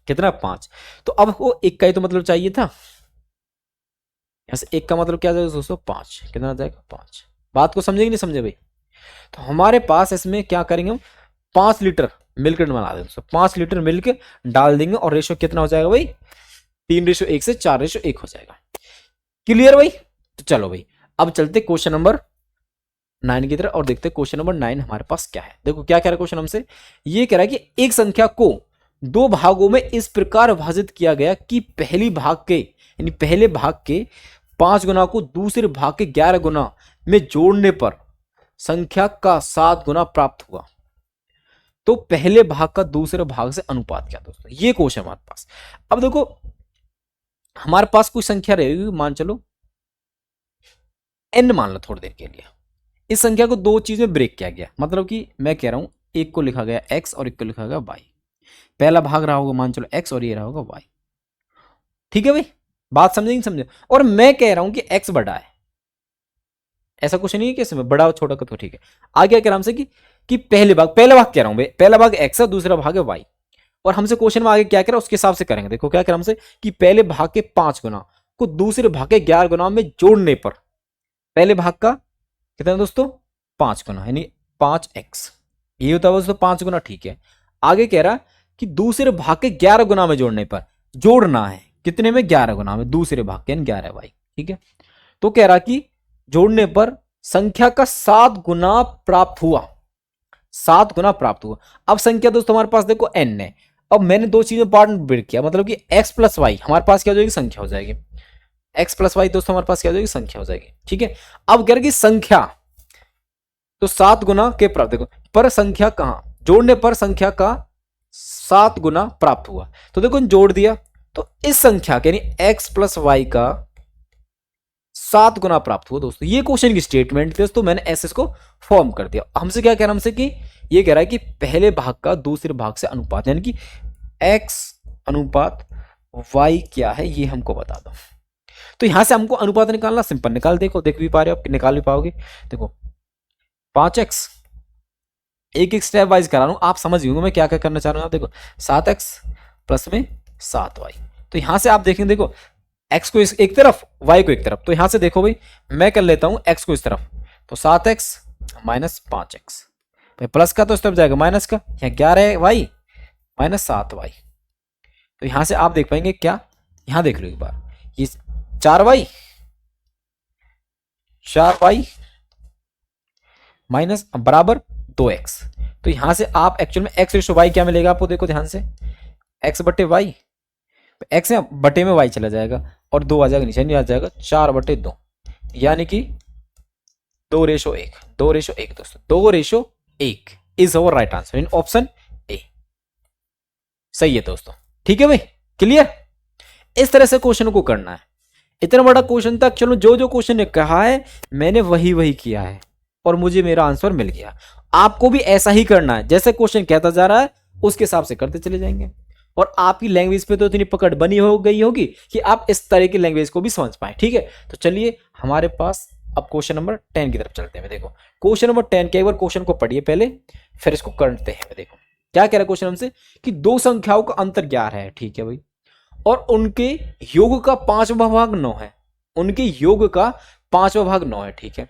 कितना? 5। तो अब वो 1 का ही तो मतलब चाहिए था, यहां से 1 का मतलब क्या जाएगा दोस्तों? 5। कितना जाएगा? 5। बात को समझे कि नहीं समझे भाई? तो हमारे पास इसमें क्या करेंगे हम, 5 लीटर मिल्क बना देंगे दोस्तों, 5 लीटर मिल्क डाल देंगे और रेशो कितना हो जाएगा भाई? 3:1 से 4:1 हो जाएगा। क्लियर भाई? तो चलो भाई अब चलते क्वेश्चन नंबर 9 की तरफ और देखते क्वेश्चन नंबर 9 हमारे पास क्या है। देखो क्या कह रहा है क्वेश्चन हमसे, ये कह रहा है कि एक संख्या को 2 भागों में इस प्रकार विभाजित किया गया कि पहले भाग के 5 गुना को दूसरे भाग के 11 गुना में जोड़ने पर संख्या का 7 गुना प्राप्त हुआ। तो पहले भाग का दूसरे भाग से अनुपात क्या दोस्तों? ये क्वेश्चन हमारे पास। अब देखो हमारे पास कोई संख्या रहेगी, मान चलो n, मान लो थोड़ी देर के लिए। इस संख्या को 2 चीज में ब्रेक किया गया, मतलब कि मैं कह रहा हूं एक को लिखा गया x और एक को लिखा गया y। पहला भाग रहा होगा मान चलो x और ये रहा होगा y। ठीक है भाई, बात समझे नहीं समझे? और मैं कह रहा हूं कि x बड़ा है, ऐसा कुछ नहीं है कि इसमें बड़ा छोटा का, तो ठीक है। आगे कह रहा हमसे कि पहला भाग कह रहा हूं भाई, पहला भाग x है दूसरा भाग है y। और हमसे क्वेश्चन में आगे क्या कह रहा है उसके हिसाब से करेंगे। देखो क्या कह रहा हमसे कि पहले भाग के 5 गुना को दूसरे भाग के 11 गुना में जोड़ने पर पहले भाग का कितना दोस्तों? 5 गुना, यानी 5x। ये होता है दोस्तों 5 गुना। ठीक है, आगे कह रहा कि दूसरे भाग के 11 गुना में जोड़ने पर, जोड़ना है कितने में? 11 गुना में, दूसरे भाग के 11y। ठीक है, तो कह रहा कि जोड़ने पर संख्या का 7 गुना प्राप्त हुआ, 7 गुना प्राप्त हुआ। अब संख्या दोस्तों हमारे पास देखो n है। अब मैंने 2 चीजें पार्ट में ब्रेक किया, मतलब कि x प्लस वाई हमारे पास क्या हो जाएगी? संख्या हो जाएगी। x प्लस वाई दोस्तों हमारे पास क्या हो जाएगी? संख्या हो जाएगी। ठीक है, अब कह रहे कि संख्या तो 7 गुना के प्राप्त, देखो पर संख्या कहां जोड़ने पर संख्या का 7 गुना प्राप्त हुआ। तो देखो जोड़ दिया, तो इस संख्या के यानी x प्लस वाई का 7 गुना प्राप्त हुआ दोस्तों। ये क्वेश्चन की स्टेटमेंट थी दोस्तों, मैंने ऐसे इसको फॉर्म कर दिया। हमसे क्या कह रहा है, हमसे कि ये कह रहा है कि पहले भाग का दूसरे भाग से अनुपात, यानी कि x अनुपात y क्या है ये हमको बता दो। तो यहां से हमको अनुपात निकालना सिंपल, निकाल देखो, देख भी पा रहे हो आप, निकाल भी पाओगे। देखो 5x, एक एक स्टेप वाइज करा रहा हूं, आप समझ गए मैं क्या क्या करना चाह रहा हूं। आप देखो 7x प्लस में 7y, तो यहां से आप देखेंगे, देखो x को एक तरफ y को एक तरफ, तो यहां से देखो भाई मैं कर लेता हूं x को इस तरफ, तो 7x माइनस 5x, भाई प्लस का तो इस तरफ जाएगा माइनस का, यहाँ 11y माइनस 7y। तो यहां से आप देख पाएंगे क्या, यहां देख लो एक बार, ये 4y माइनस बराबर 2x। तो यहां से आप एक्चुअल में x रेशो y क्या मिलेगा आपको, देखो ध्यान से, x बटे वाई, x है बटे में y चला जाएगा और 2 आ जाएगा नीचे, नहीं आ जाएगा 4/2, यानी कि 2:1, 2:1 दोस्तों, 2:1 is our right answer in option A. सही है दोस्तों, ठीक है भाई, क्लियर। इस तरह से क्वेश्चन को करना है। इतना बड़ा क्वेश्चन तक चलो, जो जो क्वेश्चन ने कहा है मैंने वही वही किया है और मुझे मेरा आंसर मिल गया। आपको भी ऐसा ही करना है, जैसे क्वेश्चन कहता जा रहा है उसके हिसाब से करते चले जाएंगे, और आपकी लैंग्वेज पे तो इतनी पकड़ बनी हो गई होगी कि आप इस तरह की लैंग्वेज को भी समझ पाए। ठीक है, तो चलिए हमारे पास अब क्वेश्चन नंबर 10 की तरफ चलते हैं। देखो क्वेश्चन नंबर 10 के, एक बार क्वेश्चन को पढ़िए पहले, फिर इसको करते हैं। देखो क्या कह रहा है क्वेश्चन हमसे कि दो संख्याओं का अंतर 11 है, ठीक है भाई, और उनके योग का 5वां भाग 9 है, उनके योग का 5वां भाग 9 है, ठीक है।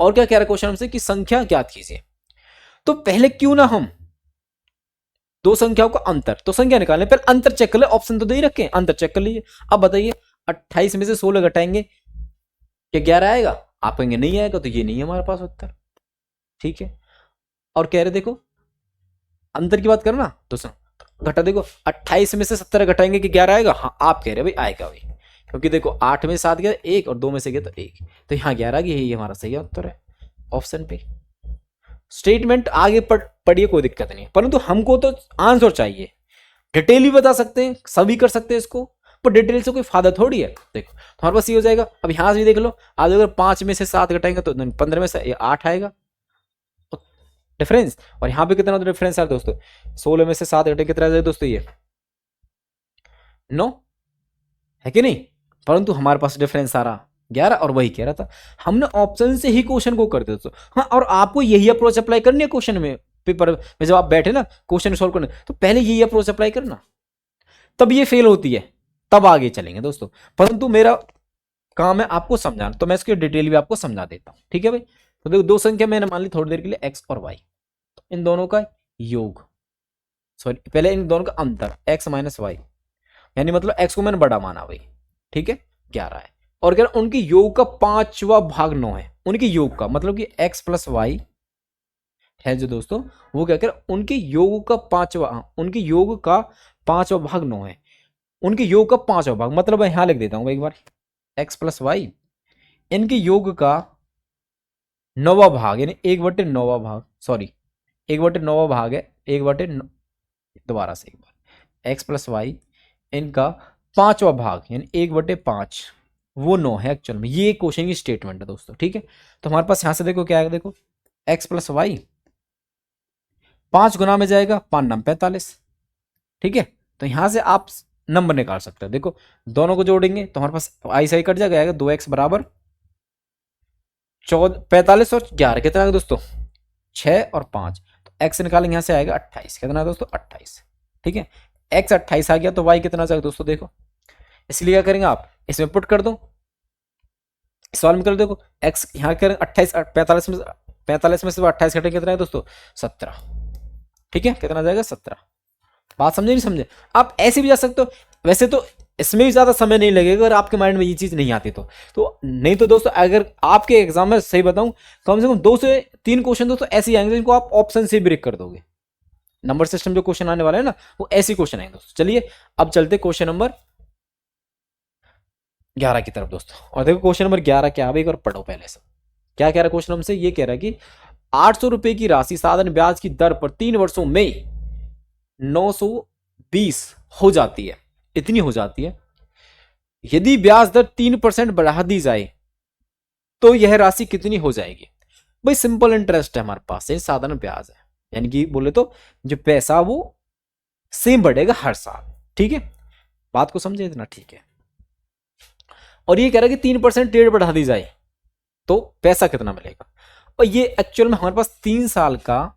और क्या कह रहा है क्वेश्चन हमसे कि संख्या ज्ञात कीजिए। तो पहले क्यों ना हम दो संख्याओं का अंतर, तो संख्या निकालने पहले अंतर चेक कर ले, ऑप्शन तो दे ही रखे हैं, अंतर चेक कर लीजिए। अब बताइए 28 में से 16 घटाएंगे क्या 11 आएगा, आप कहेंगे नहीं आएगा, तो ये नहीं है हमारे पास उत्तर, ठीक है। और कह रहे देखो अंतर की बात करना, तो घटा देखो 28 में से 17 घटाएंगे कि 11 आएगा, हाँ आप कह रहे भाई आएगा भाई, क्योंकि देखो 8 में 7 गया 1 और 2 में से गया तो 1, तो यहाँ 11 की, यही हमारा सही उत्तर है ऑप्शन पे। स्टेटमेंट आगे पढ़िए, कोई दिक्कत नहीं है, परंतु हमको तो आंसर चाहिए। डिटेल भी बता सकते हैं, सभी कर सकते हैं इसको, पर डिटेल से कोई फायदा थोड़ी है। देखो हमारे पास ये हो जाएगा, अब यहां से भी देख लो, आज अगर 5 में से 7 घटाएंगे तो 15 में से 8 आएगा डिफरेंस, और यहाँ पे कितना डिफरेंस है दोस्तों, 16 में से 7 घटे कितना जाए दोस्तों, ये 9 है कि नहीं, परंतु हमारे पास डिफरेंस आ रहा 11, और वही कह रहा था हमने ऑप्शन से ही क्वेश्चन को कर दोस्तों। हाँ, और आपको यही अप्रोच अप्लाई करनी है क्वेश्चन में, पेपर में जब आप बैठे ना क्वेश्चन सॉल्व करने, तो पहले यही अप्रोच अप्लाई करना, तब ये फेल होती है, तब आगे चलेंगे दोस्तों। परंतु मेरा काम है आपको समझाना, तो मैं इसकी डिटेल भी आपको समझा देता हूं, ठीक है भाई। तो देखो दो संख्या मैंने मान ली थोड़ी देर के लिए x और y, तो इन दोनों का योग, सॉरी पहले इन दोनों का अंतर x माइनस वाई, यानी मतलब x को मैंने बड़ा माना भाई, ठीक है 11 है, और क्या उनके योग का 5वां भाग 9 है, उनके योग का मतलब कि x प्लस वाई है जो दोस्तों, वो क्या कर उनके योग का 5वां, उनके योग का 5वां भाग 9 है, उनके योग का 5वां भाग, मतलब यहां लिख देता हूं एक बार, x प्लस वाई इनके योग का 9वां भाग, यानी 1/9 भाग, सॉरी 1/9 भाग है, 1/9, दोबारा से एक बार, x प्लस वाई इनका 5वां भाग यानी 1/5, वो 9 है एक्चुअल में। ये क्वेश्चन की स्टेटमेंट है दोस्तों, ठीक है। तो हमारे पास यहां से देखो क्या है, देखो x प्लस वाई 5 गुना में जाएगा 5 9 45, ठीक है। तो यहां से आप नंबर निकाल सकते हो, देखो दोनों को जोड़ेंगे तो हमारे पास आई सही कट जाएगा, 2x बराबर 45 और 11 कितना है दोस्तों 6 और 5, तो x निकालेंगे यहां से आएगा 28, कितना है दोस्तों 28, ठीक है। x 28 आ गया तो y कितना जाएगा दोस्तों, देखो इसलिए क्या करेंगे आप इसमें पुट कर दो, सवाल में कर देखो x यहाँ करें 28, 45 में 45 में से 28 घटे कितना है दोस्तों 17, ठीक है कितना जाएगा 17। बात समझे नहीं समझे, आप ऐसे भी जा सकते हो, वैसे तो इसमें भी ज्यादा समय नहीं लगेगा अगर आपके माइंड में ये चीज नहीं आती तो नहीं तो दोस्तों अगर आपके एग्जाम में सही बताऊं कम से कम 2 से 3 क्वेश्चन दोस्तों ऐसे आएंगे जिनको आप ऑप्शन से ब्रेक कर दोगे। नंबर सिस्टम जो क्वेश्चन आने वाला है ना वो ऐसे क्वेश्चन आएंगे दोस्तों। चलिए अब चलते क्वेश्चन नंबर 11 की तरफ दोस्तों, और देखो क्वेश्चन नंबर 11 क्या है, एक बार पढ़ो पहले से क्या कह रहा है क्वेश्चन हमसे, ये कह रहा है कि 800 रुपए की राशि साधारण ब्याज की दर पर 3 वर्षों में 920 हो जाती है, इतनी हो जाती है, यदि ब्याज दर 3% बढ़ा दी जाए तो यह राशि कितनी हो जाएगी? भाई सिंपल इंटरेस्ट है हमारे पास, ये साधारण ब्याज है, यानी कि बोले तो जो पैसा वो सेम बढ़ेगा हर साल। ठीक है, बात को समझे इतना? ठीक है। और ये कह रहा है कि 3% रेट बढ़ा दी जाए तो पैसा कितना मिलेगा? और ये एक्चुअल में हमारे पास 3 साल का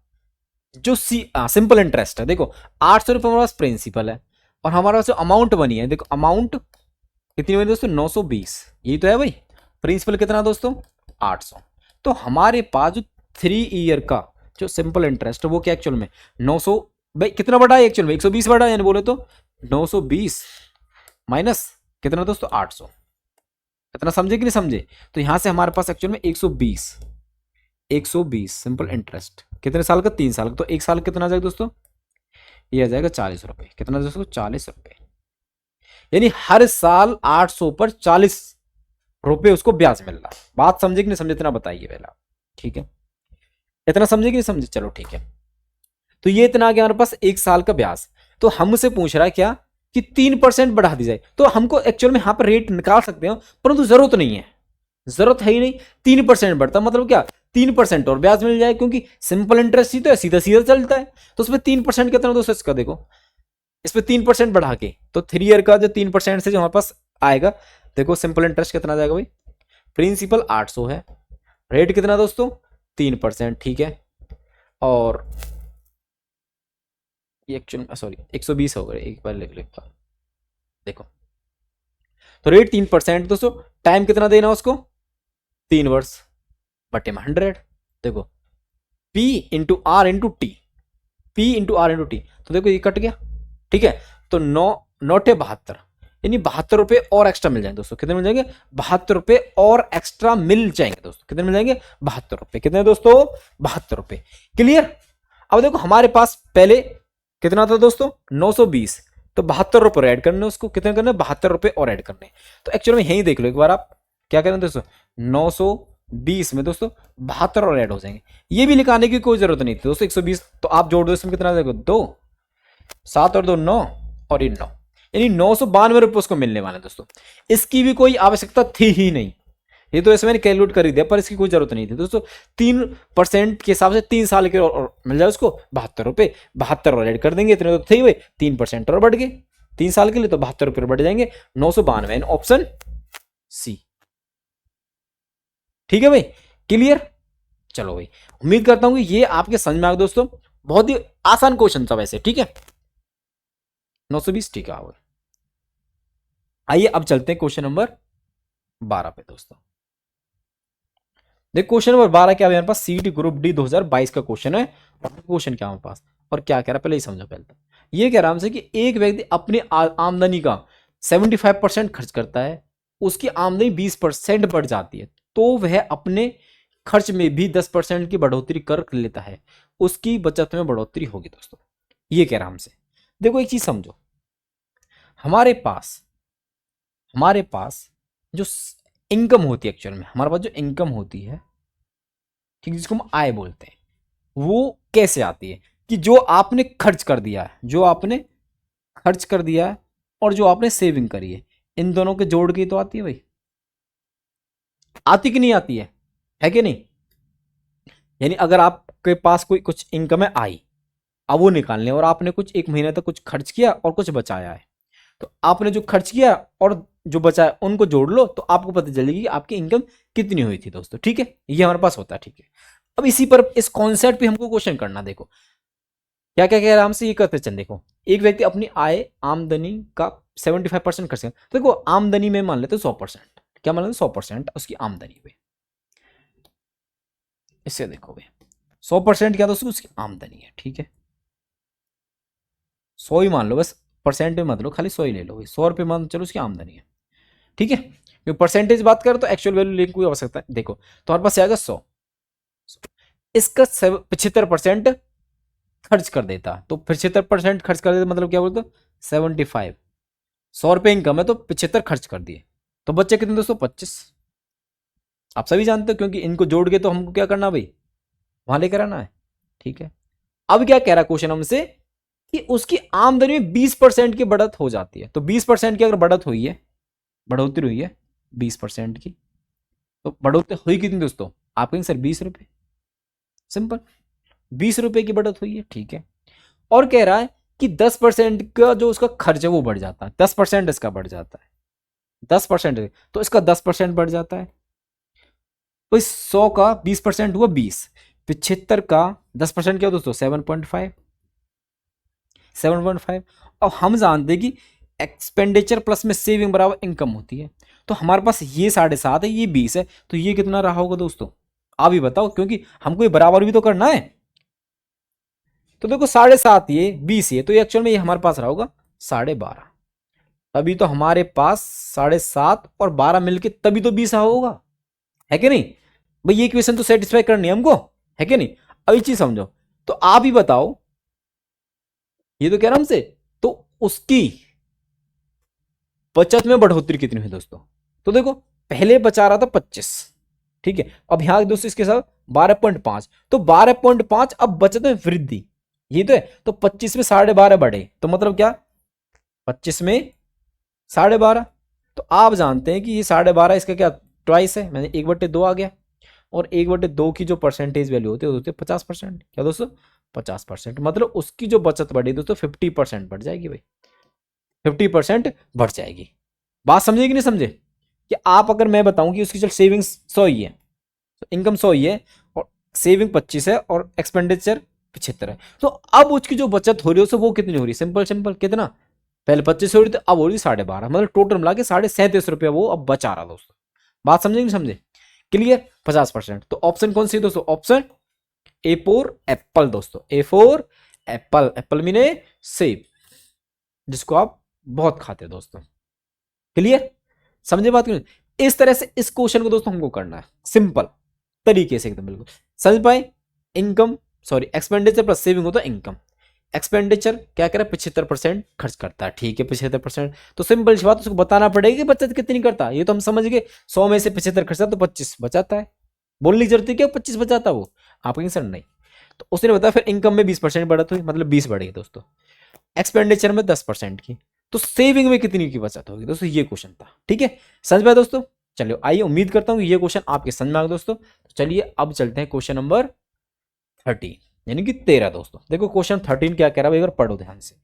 जो सिंपल इंटरेस्ट है, देखो 800 रुपये हमारे पास प्रिंसिपल है और हमारे पास जो अमाउंट बनी है, देखो अमाउंट कितनी बनी दोस्तों? 920, यही तो है भाई। प्रिंसिपल कितना दोस्तों? 800। तो हमारे पास जो 3 ईयर का जो सिंपल इंटरेस्ट है वो क्या एक्चुअल में 900, भाई कितना बढ़ा है एक्चुअल में? 120 बढ़ा है, यानी बोले तो 920 माइनस कितना दोस्तों? 800। कितना समझे कि नहीं समझे? तो यहां से हमारे पास एक्चुअल में 120 सिंपल इंटरेस्ट कितने साल का? 3 साल का। तो एक साल कितना आ जाएगा दोस्तों? ये आ जाएगा 40 रुपए। कितना दोस्तों? 40 रुपए। यानी हर साल 800 पर 40 रुपए उसको ब्याज मिल रहा है। बात समझे कि नहीं समझे? इतना बताइए पहला। ठीक है, इतना समझे कि नहीं समझे? चलो ठीक है। तो ये इतना आ गया हमारे पास 1 साल का ब्याज। तो हमसे पूछ रहा है क्या कि 3% बढ़ा दी जाए। तो हमको एक्चुअल में यहां पर रेट निकाल सकते हो, परंतु जरूरत नहीं है, जरूरत है ही नहीं। 3% बढ़ता मतलब क्या? 3% और ब्याज मिल जाए, क्योंकि सिंपल इंटरेस्ट ही तो है, सीधा सीधा चलता है। तो उसमें 3% कितना दोस्तों? इसका देखो, इस पर 3% बढ़ा के, तो 3 ईयर का जो 3% से जो हमारे पास आएगा, देखो सिंपल इंटरेस्ट कितना जाएगा भाई? प्रिंसिपल 800 है, रेट कितना दोस्तों? 3%। ठीक है, और ये एक्चुअल सॉरी 120 हो गए, एक बार लिख लो। देखो तो रेट 3% दोस्तों, टाइम कितना देना उसको? 3 वर्ष बटे में 100। देखो P into R into T, P into R into T, तो देखो ये कट गया। ठीक है, तो 9 9 72, यानी 72 रुपए और एक्स्ट्रा मिल जाएंगे दोस्तों। कितने मिल जाएंगे? 72 रुपए और एक्स्ट्रा मिल जाएंगे दोस्तों। कितने मिल जाएंगे? 72 रुपए। कितने दोस्तों? 72 रुपए। क्लियर? अब देखो हमारे पास पहले कितना था दोस्तों? 920, तो 72 रुपए ऐड करने, उसको कितने करने? 72 रुपए और ऐड करने। तो एक्चुअल में यही देख लो एक बार आप, क्या करें दोस्तों? 920 में दोस्तों 72 और ऐड हो जाएंगे। ये भी निकालने की कोई जरूरत नहीं थी दोस्तों। 120 तो आप जोड़ दो, इसमें कितना आ जाएगा? 2, 7 और 2 9, और ये 9, यानी 992 रुपए उसको मिलने वाले दोस्तों। इसकी भी कोई आवश्यकता थी ही नहीं, ये तो ऐसे मैंने कैलकुलेट कर ही दिया, पर इसकी कोई जरूरत नहीं थी दोस्तों। 3% के हिसाब से 3 साल के और मिल जाए उसको 72 रुपए। 72 और ऐड कर देंगे, इतने तो थे ही भाई, 3% और बढ़ गए 3 साल के लिए, तो 72 रुपए बढ़ जाएंगे 992, ऑप्शन सी। ठीक है भाई, क्लियर? चलो भाई, उम्मीद करता हूं कि ये आपके समझ में आ गया दोस्तों। बहुत ही आसान क्वेश्चन था वैसे। ठीक है, 920। ठीक है, आइए अब चलते हैं क्वेश्चन नंबर 12 पे दोस्तों। देखो क्वेश्चन नंबर 12 क्या है हमारे पास? सीटी ग्रुप डी 2022 का क्वेश्चन है। और क्वेश्चन क्या हमारे पास और क्या कह रहा है पहले ही समझो। पहले तो ये कह रहा है हमसे कि एक व्यक्ति अपनी आमदनी का 75% खर्च करता है, उसकी आमदनी 20% बढ़ जाती है, तो वह अपने खर्च में भी 10% की बढ़ोतरी कर लेता है, उसकी बचत में बढ़ोतरी होगी दोस्तों। ये कह रहा हमसे। देखो एक चीज समझो, हमारे पास जो इनकम होती है, एक्चुअल में हमारे पास जो इनकम होती है, ठीक, जिसको हम आय बोलते हैं, वो कैसे आती है? कि जो आपने खर्च कर दिया है, और जो आपने सेविंग करी है, इन दोनों के जोड़ के तो आती है भाई। आती कि नहीं आती है कि नहीं? यानी अगर आपके पास कोई कुछ इनकम है आई, अब वो निकालने, और आपने कुछ 1 महीने तक कुछ खर्च किया और कुछ बचाया है, तो आपने जो खर्च किया और जो बचाया उनको जोड़ लो, तो आपको पता चलेगी कि आपकी इनकम कितनी हुई थी दोस्तों। ठीक है, ये हमारे पास होता है। ठीक है, अब इसी पर इस कॉन्सेप्ट पे हमको क्वेश्चन करना। देखो क्या क्या कह रहा है हमसे, ये करते चल। देखो एक व्यक्ति अपनी आमदनी का 75% खर्च करता है, तो देखो आमदनी में मान लेते 100%, क्या मान लेते? 100% उसकी आमदनी पे। इससे देखो भाई 100% क्या दोस्तों? उसकी आमदनी है। ठीक है, 100 ही मान लो, बस परसेंट में मत लो, खाली 100 ही ले लो भाई। 100 रुपये मान चलो उसकी आमदनी है। ठीक है, क्योंकि परसेंटेज बात करें तो एक्चुअल वैल्यू लेने की कोई आवश्यकता है। देखो तो हमारे पास आएगा 100, इसका 75% खर्च कर देता, तो 75% खर्च कर देता मतलब क्या बोलते? 75। 100 रुपये इनकम है तो 75 खर्च कर दिए, तो बच्चे कितने दोस्तों? 25। आप सभी जानते हो, क्योंकि इनको जोड़ के तो हमको क्या करना भाई? वहां लेकर आना है। ठीक है, अब क्या कह रहा है क्वेश्चन हमसे कि उसकी आमदनी में 20% की बढ़त हो जाती है। तो 20% की अगर बढ़त हुई है, बढ़ोतरी हुई है 20% की। तो बढ़ोतरी हुई कितनी दोस्तों, आप कहेंगे सर 20 रुपये, सिंपल 20 रुपये की बढ़त हुई है, ठीक है। और कह रहा है कि 10% का जो उसका खर्च है वो बढ़ जाता है, 10% इसका बढ़ जाता है, 10%, तो इसका 10% बढ़ जाता है। तो इस 100 का 20% हुआ 20, 75 का 10% क्या दोस्तों 7.5, 7.5। अब हम जानते हैं कि एक्सपेंडिचर प्लस में सेविंग बराबर इनकम होती है। तो हमारे पास ये 7.5 है, ये 20 है, तो ये कितना रहा होगा दोस्तों, आप ही बताओ, क्योंकि हमको ये बराबर भी तो करना है। तो देखो 7.5 ये 20 ये, तो ये एक्चुअल में ये हमारे पास रहा होगा 12.5। तभी तो हमारे पास 7.5 और 12 मिलके तभी तो 20 होगा, है कि नहीं भाई। ये इक्वेशन तो सेटिस्फाई करनी है हमको, है कि नहीं। अब ये चीज समझो, तो आप ही बताओ, ये तो कह रहा हमसे, तो उसकी बचत में बढ़ोतरी कितनी हुई दोस्तों। तो देखो पहले बचा रहा था 25, ठीक है, अब यहां दोस्तों इसके साथ 12.5, तो 12.5 अब बचत में वृद्धि, ये तो है। तो 25 में 12.5 बढ़े, तो मतलब क्या 25 में 12.5। तो आप जानते हैं कि ये 12.5 इसका क्या ट्वाइस है, मैंने 1/2 आ गया। और 1/2 की जो परसेंटेज वैल्यू होती है वो होती है 50%, क्या दोस्तों 50%, मतलब उसकी जो बचत बढ़ी दोस्तों 50% बढ़ जाएगी भाई, 50% बढ़ जाएगी। बात समझे कि नहीं समझे, कि आप अगर मैं बताऊं कि उसकी चल सेविंग्स 100 ही है, तो इनकम 100 ही है, और सेविंग 25 है, और एक्सपेंडिचर 75 है, तो अब उसकी जो बचत हो रही है वो कितनी हो रही है, सिंपल सिंपल कितना, पहले 25 हो रही थी, अब हो रही 12.5, मतलब टोटल मिला के 37.5 रुपया वो अब बचा रहा दोस्तों। बात समझे नहीं समझे, क्लियर। 50%, तो ऑप्शन कौन सी है दोस्तों, ऑप्शन ए फोर एप्पल दोस्तों, ए फोर एप्पल, एप्पल मीने सेब, जिसको आप बहुत खाते हैं दोस्तों, क्लियर, समझे बात क्यों। इस तरह से इस क्वेश्चन को दोस्तों हमको करना है सिंपल तरीके से एकदम बिल्कुल समझ पाए। Income sorry expenditure plus saving होता है इनकम, एक्सपेंडिचर क्या कह रहा है 75% खर्च करता है, ठीक है 75%, तो सिंपल सी बात उसको बताना पड़ेगा कि बचत कितनी करता है, ये तो हम समझ गए 100 में से 75 खर्चता तो 25 बचाता है, बोलने की जरूरत है क्या 25 बचाता वो, आप कहेंगे सर नहीं। तो उसने बताया फिर इनकम में 20% बढ़त हुई, मतलब 20 बढ़ेगी दोस्तों, एक्सपेंडिचर में 10% की, तो सेविंग में कितनी की बचत होगी दोस्तों, ये क्वेश्चन था, ठीक है समझ पाए दोस्तों। चलिए आइए, उम्मीद करता हूं ये क्वेश्चन आपके समझ में आ गया दोस्तों। तो चलिए अब चलते हैं क्वेश्चन नंबर 13, यानी कि 13 दोस्तों। देखो क्वेश्चन 13 क्या कह रहा है, एक बार पढ़ो ध्यान से।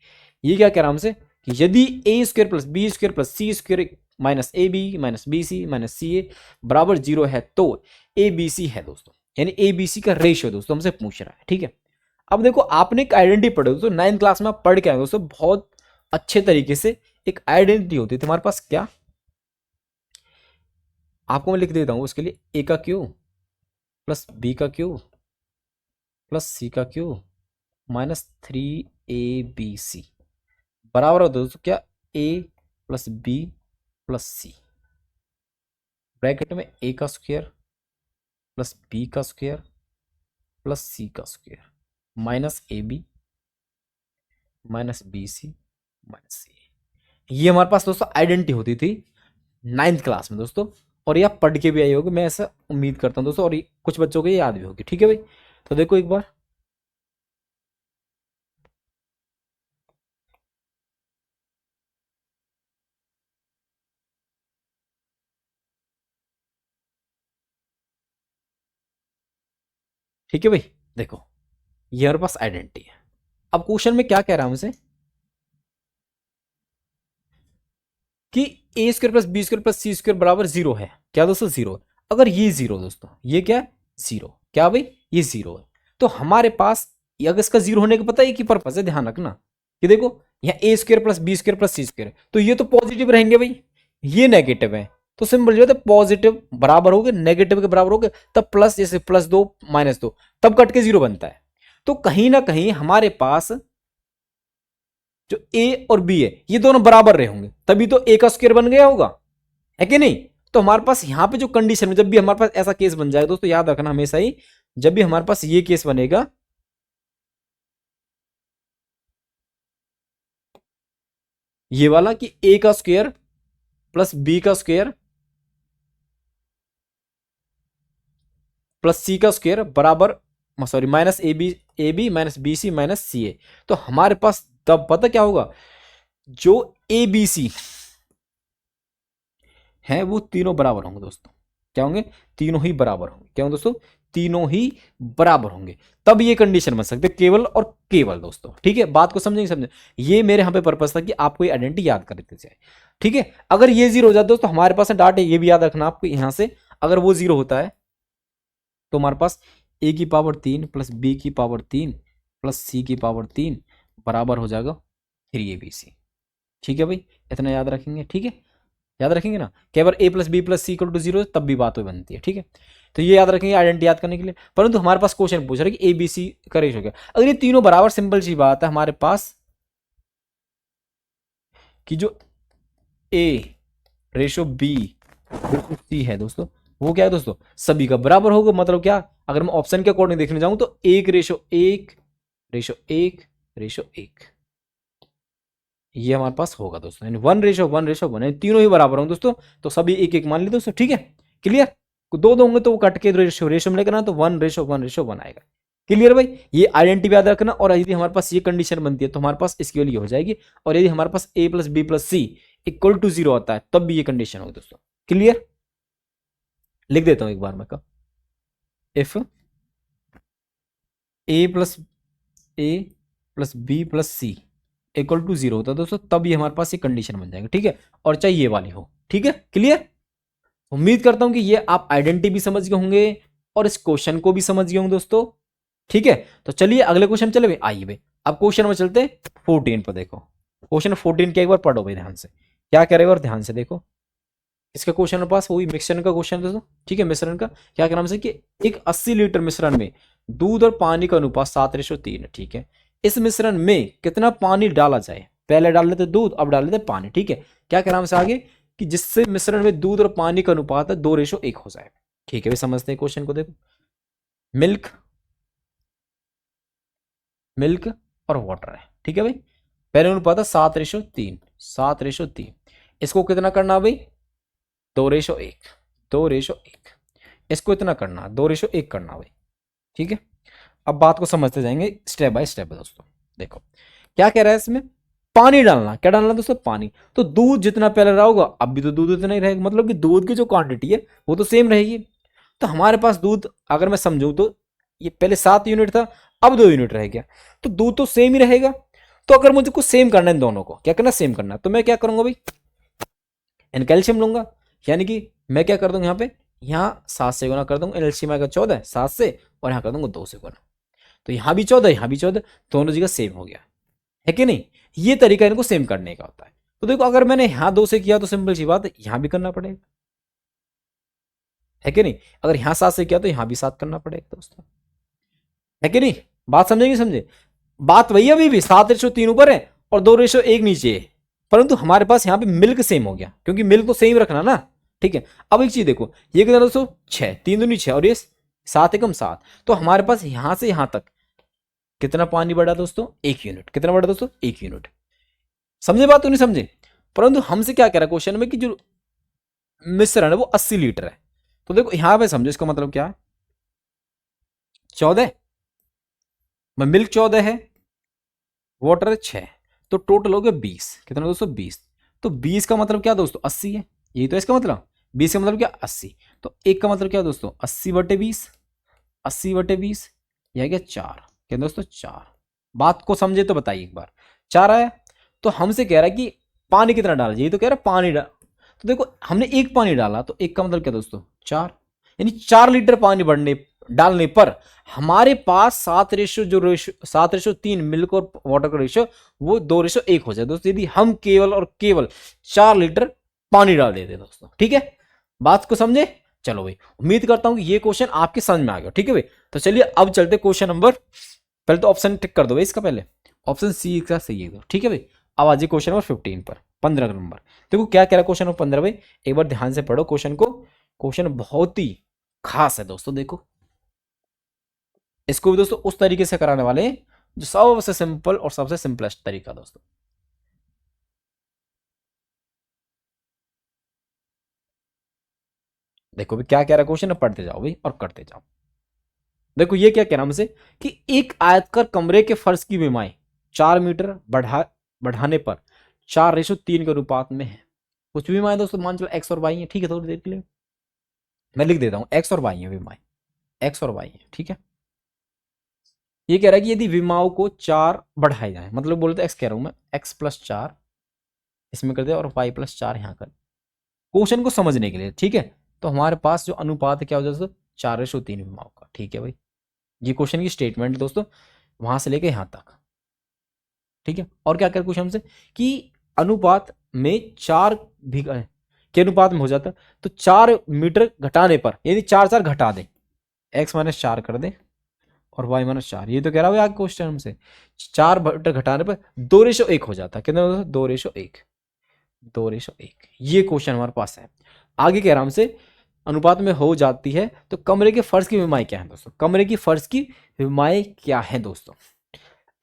ये क्या कह रहा है हमसे कि यदि A square plus B square plus C square minus A B minus B C minus C A बराबर 0 है, तो ए बी सी है दोस्तों, यानी ए बी सी का रेशियो दोस्तों हमसे पूछ रहा है, ठीक है। अब देखो आपने एक आइडेंटिटी पढ़ी दोस्तों, 9th क्लास में आप पढ़ के आए दोस्तों बहुत अच्छे तरीके से। एक आइडेंटिटी होती है तुम्हारे पास, क्या आपको मैं लिख देता हूं उसके लिए, ए का क्यू प्लस बी का क्यू प्लस सी का क्यू माइनस 3 ABC बराबर होता है दोस्तों क्या, A plus B plus C, bracket में ए का स्क्वायर प्लस बी का स्क्वायर प्लस सी का square minus A B minus B C minus C. ये हमारे पास दोस्तों आइडेंटिटी होती थी 9th क्लास में दोस्तों, और ये आप पढ़ के भी आई होगी, मैं ऐसा उम्मीद करता हूँ दोस्तों, और कुछ बच्चों को ये याद भी होगी, ठीक है भाई। तो देखो एक बार, ठीक है भाई, देखो ये हमारे पास आइडेंटिटी है। अब क्वेश्चन में क्या कह रहा है हमसे कि A square plus B square plus C square बराबर 0 है, क्या दोस्तों 0। अगर ये 0 दोस्तों, ये क्या 0, क्या भाई ये 0 है, तो हमारे पास अगर इसका 0 होने का पता है कि पर्पज है, ध्यान रखना कि देखो यहाँ A square plus B square plus C square, तो ये तो पॉजिटिव रहेंगे भाई, ये नेगेटिव है, तो सिंपल जो है पॉजिटिव बराबर हो गए नेगेटिव के बराबर हो गए, तब प्लस, जैसे +2 -2 तब कट के 0 बनता है। तो कहीं ना कहीं हमारे पास जो ए और बी है ये दोनों बराबर रहे होंगे, तभी तो ए का स्क्वायर बन गया होगा, है कि नहीं। तो हमारे पास यहां पे जो कंडीशन में जब भी हमारे पास ऐसा केस बन जाएगा दोस्तों, याद रखना हमेशा ही, जब भी हमारे पास ये केस बनेगा, ये वाला कि ए का स्क्वायर प्लस बी का स्क्वायर प्लस सी का स्क्वायर बराबर, sorry minus A B minus B C minus C A, तो हमारे पास तब पता क्या होगा, जो ए बी सी हैं वो तीनों बराबर होंगे दोस्तों। क्या होंगे? तीनों ही बराबर होंगे। क्या होंगे दोस्तों? तीनों ही बराबर होंगे। तब ये कंडीशन बन सकते केवल और केवल दोस्तों। ठीक है, बात को समझेंगे? समझे? ये मेरे यहाँ पे पर्पस था कि आपको ये आइडेंटिटी याद कर लेते जाए। ठीक है, अगर ये जीरो हो जाता दोस्तों हमारे पास डाट है, ये भी याद रखना आपको यहां से। अगर वो जीरो होता है तो हमारे पास ए की पावर 3 प्लस बी की पावर 3 प्लस सी की पावर 3 बराबर हो जाएगा 3abc। ठीक है भाई, इतना याद रखेंगे। ठीक है, याद रखेंगे ना, केवल A plus B plus C equal to zero तब भी बात हो बनती है। ठीक है, तो ये याद रखेंगे आइडेंटिटी याद करने के लिए। परंतु हमारे पास क्वेश्चन पूछ रहा है कि ए बी सी का रेशो क्या। अगर ये तीनों बराबर, सिंपल सी बात है हमारे पास कि जो ए रेशो बी रेशो सी है दोस्तों, वो क्या है दोस्तों? सभी का बराबर होगा। मतलब क्या, अगर मैं ऑप्शन के अकॉर्डिंग देखने जाऊं तो एक रेशो एक रेशो एक रेशो एक, ये हमारे पास होगा दोस्तों। यानी 1:1:1 यानी तीनों ही बराबर होंगे दोस्तों। तो सभी एक एक मान ली दोस्तों। ठीक है, क्लियर? दो दो होंगे तो वो कट के रेशो रेशो मिलेगा ना, तो 1:1:1 आएगा। क्लियर भाई? ये आइडेंटिटी याद रखना। और यदि हमारे पास ये कंडीशन बनती है तो हमारे पास इसकी वैल्यू हो जाएगी। और यदि हमारे पास a plus B plus C equal to zero आता है तब भी ये कंडीशन होगी दोस्तों। क्लियर? लिख देता हूं एक बार मैं का, if A plus B plus C equal to zero होता है दोस्तों, तब ये हमारे पास ये कंडीशन बन जाएगी। ठीक है, और चाहे ये वाली हो। ठीक है, क्लियर? उम्मीद करता हूं कि ये आप आइडेंटिटी भी समझ गए होंगे और इस क्वेश्चन को भी समझ गए होंगे दोस्तों। ठीक है, तो चलिए अगले क्वेश्चन चले भाई। आइए भाई, अब क्वेश्चन में चलते 14 पर। देखो क्वेश्चन 14 के एक बार पढ़ो भाई ध्यान से, क्या करेगा और ध्यान से देखो। इसका क्वेश्चन पास वही मिश्रण का क्वेश्चन दोस्तों। ठीक है, मिश्रण का क्या नाम से कि एक 80 लीटर मिश्रण में दूध और पानी का अनुपात 7:3 है। ठीक है, इस मिश्रण में कितना पानी डाला जाए? पहले डाल लेते दूध, अब डाल लेते पानी। ठीक है, क्या नाम से आगे कि जिससे मिश्रण में दूध और पानी का अनुपात है 2:1 हो जाए। ठीक है भाई, समझते हैं क्वेश्चन को। देखो मिल्क मिल्क और वाटर है। ठीक है भाई, पहले अनुपात है 7:3। इसको कितना करना भाई? 2:1। 2:1। इसको इतना करना 2:1 करना भाई। ठीक है, अब बात को समझते जाएंगे स्टेप बाय स्टेप दोस्तों। देखो क्या कह रहा है इसमें, पानी डालना। क्या डालना दोस्तों? पानी। तो दूध जितना पहले रहा होगा अब भी तो दूध उतना ही रहेगा, मतलब कि दूध की जो क्वांटिटी है वो तो सेम रहेगी। तो हमारे पास दूध, अगर मैं समझूं तो ये पहले 7 यूनिट था, अब 2 यूनिट रह गया, तो दूध तो सेम ही रहेगा। तो अगर मुझे कुछ सेम करना है इन दोनों को, क्या करना? सेम करना। तो मैं क्या करूंगा भाई? इन कैल्शियम लूंगा। यानी कि मैं क्या कर दूंगा यहाँ पे, यहाँ 7 से गुना कर दूंगा, एलसीएम आएगा 14 7 से, और यहाँ कर दूंगा 2 से गुना। तो यहाँ भी 14 यहाँ भी 14, दोनों जगह सेम हो गया है कि नहीं? ये तरीका इनको सेम करने का होता है। तो देखो अगर मैंने यहाँ 2 से किया तो सिंपल सी बात है यहाँ भी करना पड़ेगा, है कि नहीं? अगर यहाँ 7 से किया तो यहाँ भी 7 करना पड़ेगा दोस्तों, है कि नहीं? बात समझेंगे? समझे? बात वही अभी भी 7:3 ऊपर है और 2:1 नीचे है, परंतु हमारे पास यहाँ पे मिल्क सेम हो गया, क्योंकि मिल्क तो सेम रखना ना। ठीक है, अब एक चीज देखो, ये कितना दोस्तों? 6, 3 दूनी 6 और ये 7 एकम 7। तो हमारे पास यहां से यहां तक कितना पानी बढ़ा दोस्तों? 1 यूनिट। कितना बढ़ा दोस्तों? 1 यूनिट। समझे बात? तो नहीं समझे? परंतु हमसे क्या कह रहा है क्वेश्चन में कि जो मिश्रण है वो 80 लीटर है। तो देखो यहां पे समझो इसका मतलब क्या है, 14 में मिल्क 14 है, वाटर है 6, तो टोटल हो गया 20। कितना दोस्तों? 20। तो 20 का मतलब क्या दोस्तों? 80 है। यही तो इसका मतलब 20 का मतलब क्या? 80। तो एक का मतलब क्या दोस्तों? 80/20। 80/20 यह क्या? 4। क्या दोस्तों? 4। बात को समझे तो बताइए एक बार। 4 आया। तो हमसे कह रहा है कि पानी कितना डाला, यही तो कह रहा है पानी डाल। तो देखो हमने एक पानी डाला, तो एक का मतलब क्या दोस्तों? 4। यानी 4 लीटर पानी बढ़ने डालने पर हमारे पास 7:3 मिल्क और वाटर का रेशियो वो 2:1 हो जाए दोस्तों, यदि हम केवल और केवल 4 लीटर पानी डाल देते दोस्तों। ठीक है, बात को समझे? चलो भाई, उम्मीद करता हूं कि ये क्वेश्चन आपके समझ में आ गया। ठीक है भाई, तो चलिए अब चलते क्वेश्चन नंबर, पहले तो ऑप्शन टिक कर दो भाई इसका, पहले ऑप्शन सी का सही है। ठीक है भाई, अब आ जाइए क्वेश्चन नंबर 15 पर, 15 नंबर। देखो क्या कह रहा है क्वेश्चन नंबर 15 भाई, एक बार ध्यान से पढ़ो क्वेश्चन को। क्वेश्चन बहुत ही खास है दोस्तों। देखो इसको भी दोस्तों उस तरीके से कराने वाले हैं जो सबसे सिंपल और सबसे सिंपलेस्ट तरीका दोस्तों। देखो भी क्या कह रहा है क्वेश्चन, पढ़ते जाओ भाई और करते जाओ। देखो ये क्या कह रहा है हमसे कि एक आयतकार कमरे के फर्श की विमाएं 4 मीटर बढ़ाने पर 4:3 के अनुपात में है। कुछ भी माए दोस्तों, मान चलो एक्स और वाई है, ठीक है, थोड़ी देर के लिए मैं लिख देता हूँ एक्स और वाई है विमाएं, एक्स और वाई है, ठीक है। ये कह रहा है कि यदि विमाओं को 4 बढ़ाए जाए, मतलब बोलते एक्स कह रहा हूं मैं, एक्स प्लस 4 इसमें कर दे और वाई प्लस 4 यहाँ कर, क्वेश्चन को समझने के लिए, ठीक है। तो हमारे पास जो अनुपात है क्या हो जाए दोस्तों, 4:3 विमाओं का, ठीक है भाई। ये क्वेश्चन की स्टेटमेंट दोस्तों, वहां से लेके यहां तक, ठीक है। और क्या कर पूछा हमसे कि अनुपात में 4 भी के अनुपात में हो जाता, तो 4 मीटर घटाने पर, यदि 4 घटा दे, x-4 कर दे और y-4, ये तो कह रहा है आगे क्वेश्चन हमसे, 4 मीटर घटाने पर 2:1 हो जाता, कितना होता है 2:1, 2:1, ये क्वेश्चन हमारे पास है। आगे कह रहा हमसे अनुपात में हो जाती है तो कमरे के फर्श की विमाएं क्या है दोस्तों, कमरे की फर्श की विमाएं क्या है दोस्तों।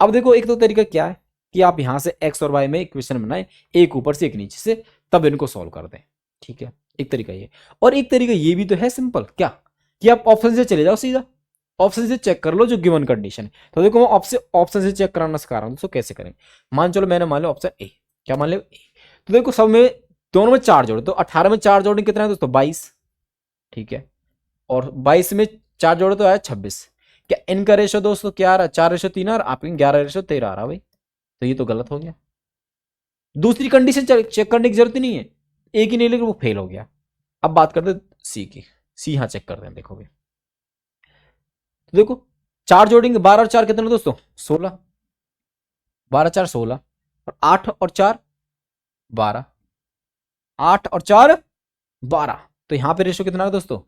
अब देखो एक तो तरीका क्या है कि आप यहां से एक्स और वाई में इक्वेशन बनाए, एक ऊपर से एक नीचे से, तब इनको सॉल्व कर दें, ठीक है। एक तरीका ये, और एक तरीका ये भी तो है सिंपल, क्या कि आप ऑप्शन से चले जाओ सीधा, ऑप्शन से चेक कर लो जो गिवन कंडीशन है। तो देखो मैं ऑप्शन से चेक कराना सिखा रहा हूं दोस्तों, कैसे करें। मान चलो मैंने मान लिया ऑप्शन ए, क्या मान लिया ए, तो देखो सब में दोनों में 4 जोड़े, तो 18 में 4 जोड़े कितना है दोस्तों 22, ठीक है। और 22 में 4 जोड़े तो आया 26। क्या इनका रेशो दोस्तों क्या आ रहा है, 4:3 और आपके 11:13 आ रहा भाई, तो ये तो गलत हो गया। दूसरी कंडीशन चेक करने की जरूरत ही नहीं है, एक ही नहीं लेकिन वो फेल हो गया। अब बात करते सी की, सी यहां चेक करते हैं, देखो भाई, तो देखो 4 जोड़ेंगे, 12 और 4 कितना दोस्तों 16, 12 4 16, और 8 और 4 12, 8 और 4 12, तो यहां पे रेशो कितना है दोस्तों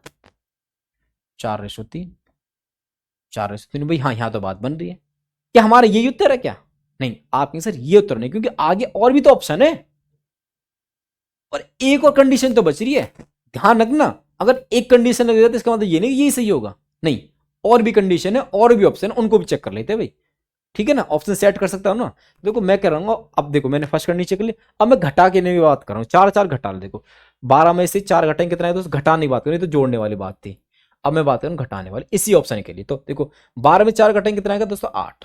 4:3, 4:3 भाई, हाँ यहाँ तो बात बन रही है। क्या हमारा यही उत्तर है क्या, नहीं आपके सर ये उत्तर नहीं, क्योंकि आगे और भी तो ऑप्शन है और एक और कंडीशन तो बच रही है, ध्यान रखना। अगर एक कंडीशन लग जाए तो इसका मतलब ये नहीं यही सही होगा, नहीं, और भी कंडीशन है और भी ऑप्शन है, उनको भी चेक कर लेते हैं भाई, ठीक है ना। ऑप्शन सेट कर सकता हूं ना, देखो मैं कह रहा हूँ, अब देखो मैंने फर्स्ट कंडीशन कर ली, अब मैं घटा के नहीं बात कर रहा हूँ, 4 घटा लो, देखो 12 में से 4 घटाएंगे कितना है दोस्तों, घटाने की बात करें तो जोड़ने वाली बात थी, अब मैं बात करूँ घटाने वाली इसी ऑप्शन के लिए। तो देखो 12 में 4 घटाएंगे कितना आएगा दोस्तों 8,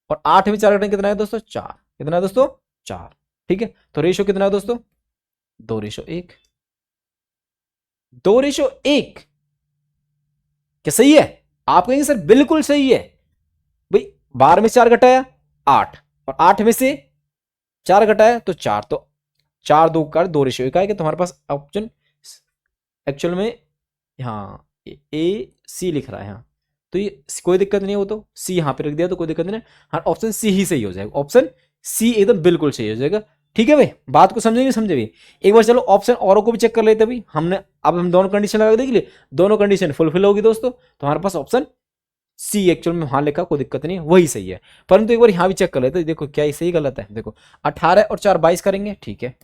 और 8 में 4 घटाएंगे कितना है दोस्तों 4, कितना है दोस्तों 4, ठीक है। तो रेशो कितना है दोस्तों 2:1, 2:1, क्या सही है, आप कहेंगे सर बिल्कुल सही है भाई। 12 में 4 घटाया 8, और 8 में से 4 घटाया तो 4, तो 4 2 कर 2:1 आएगा, तुम्हारे पास ऑप्शन एक्चुअल में हाँ ए सी लिख रहा है यहाँ, तो ये कोई दिक्कत नहीं है, वो तो सी यहाँ पे रख दिया तो कोई दिक्कत नहीं है, हाँ ऑप्शन सी ही सही हो जाएगा, ऑप्शन सी एकदम बिल्कुल सही हो जाएगा, ठीक है भाई। बात को समझेंगे समझेंगे, एक बार चलो ऑप्शन औरों को भी चेक कर लेते भाई, हमने अब हम दोनों कंडीशन लगा देख लिए, दोनों कंडीशन फुलफिल होगी दोस्तों, तो हमारे पास ऑप्शन सी एक्चुअल में वहां लिखा कोई दिक्कत नहीं है वही सही है, परंतु एक बार यहाँ भी चेक कर लेते देखो क्या ये सही गलत है। देखो 18 और 4 22 करेंगे, ठीक है,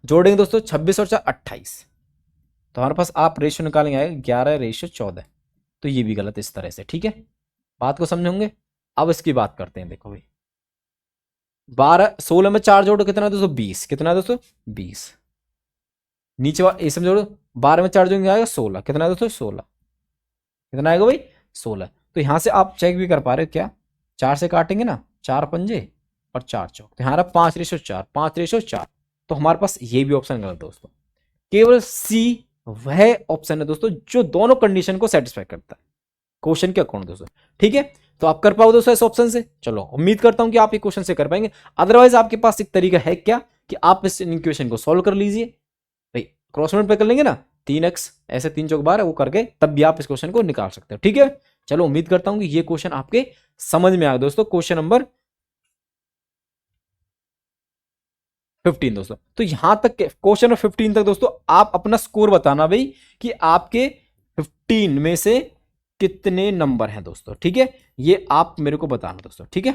जोड़ेंगे दोस्तों 26 और 4 28, तो हमारे पास आप रेशियो निकालेंगे आएगा 11:14, तो ये भी गलत इस तरह से, ठीक है। बात को समझेंगे, अब इसकी बात करते हैं, देखो भाई 16 में 4 जोड़ो कितना है दोस्तों 20, कितना है दोस्तों 20, नीचे इसमें जोड़ो 12 में 4 जोड़ेंगे आएगा 16, कितना है दोस्तों 16, कितना आएगा भाई 16। तो यहां से आप चेक भी कर पा रहे हो क्या, 4 से काटेंगे ना, 4 पंजे और 4 चौक, तो यहाँ 5:4, 5:4, तो हमारे पास ये भी ऑप्शन गलत दोस्तों, केवल सी वह ऑप्शन है दोस्तों जो दोनों कंडीशन को सेटिस्फाई करता है क्वेश्चन के अकॉर्डिंग दोस्तों, ठीक है। तो आप कर पाओ दोस्तों इस ऑप्शन से, चलो उम्मीद करता हूं कि आप ये क्वेश्चन से कर पाएंगे, अदरवाइज आपके पास एक तरीका है क्या कि आप इस इक्वेशन को सॉल्व कर लीजिए भाई, क्रॉस मल्टीप्लाई कर लेंगे ना, 3x ऐसे 3 चौक 12 वो करके तब भी आप इस क्वेश्चन को निकाल सकते हो, ठीक है। चलो उम्मीद करता हूं कि ये क्वेश्चन आपके समझ में आया दोस्तों। क्वेश्चन नंबर 15 दोस्तों, तो यहां तक क्वेश्चन नंबर 15 तक दोस्तों आप अपना स्कोर बताना भाई कि आपके 15 में से कितने नंबर हैं दोस्तों, ठीक है। ये आप मेरे को बताना दोस्तों, ठीक है,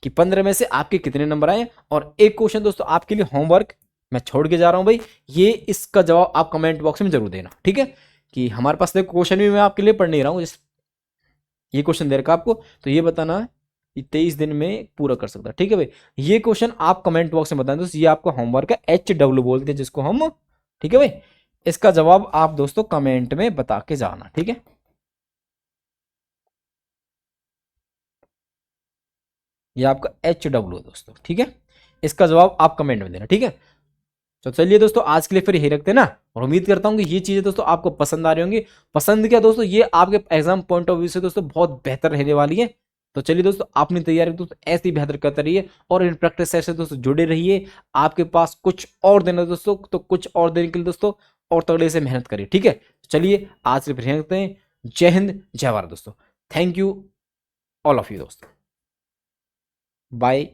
कि 15 में से आपके कितने नंबर आए। और एक क्वेश्चन दोस्तों आपके लिए होमवर्क मैं छोड़ के जा रहा हूं भाई, ये इसका जवाब आप कमेंट बॉक्स में जरूर देना, ठीक है। कि हमारे पास देखो क्वेश्चन भी मैं आपके लिए पढ़ नहीं रहा हूं, ये क्वेश्चन दे रखा आपको, तो ये बताना है कि 23 दिन में पूरा कर सकता है, ठीक है भाई। ये क्वेश्चन आप कमेंट बॉक्स में बताएं दोस्तों, ये आपका होमवर्क है, HW बोलते हैं जिसको हम, ठीक है भाई। इसका जवाब आप दोस्तों कमेंट में बता के जाना, ठीक है। ये आपका HW दोस्तों, ठीक है, इसका जवाब आप कमेंट में देना, ठीक है। तो चलिए दोस्तों, आज के लिए फिर यही रखते हैं ना, और उम्मीद करता हूँ कि ये चीजें दोस्तों आपको पसंद आ रही होंगी। पसंद क्या दोस्तों, ये आपके एग्जाम पॉइंट ऑफ व्यू से दोस्तों बहुत बेहतर रहने वाली है। तो चलिए दोस्तों, अपनी तैयारी दोस्तों ऐसे ही बेहतर करते रहिए और इन प्रैक्टिस सेशन दोस्तों जुड़े रहिए। आपके पास कुछ और देना दोस्तों, तो कुछ और देने के लिए दोस्तों और तगड़े से मेहनत करिए, ठीक है। चलिए आज के लिए फिर रखते हैं। जय हिंद, जय भारत दोस्तों। Thank you all of you दोस्तों। बाय।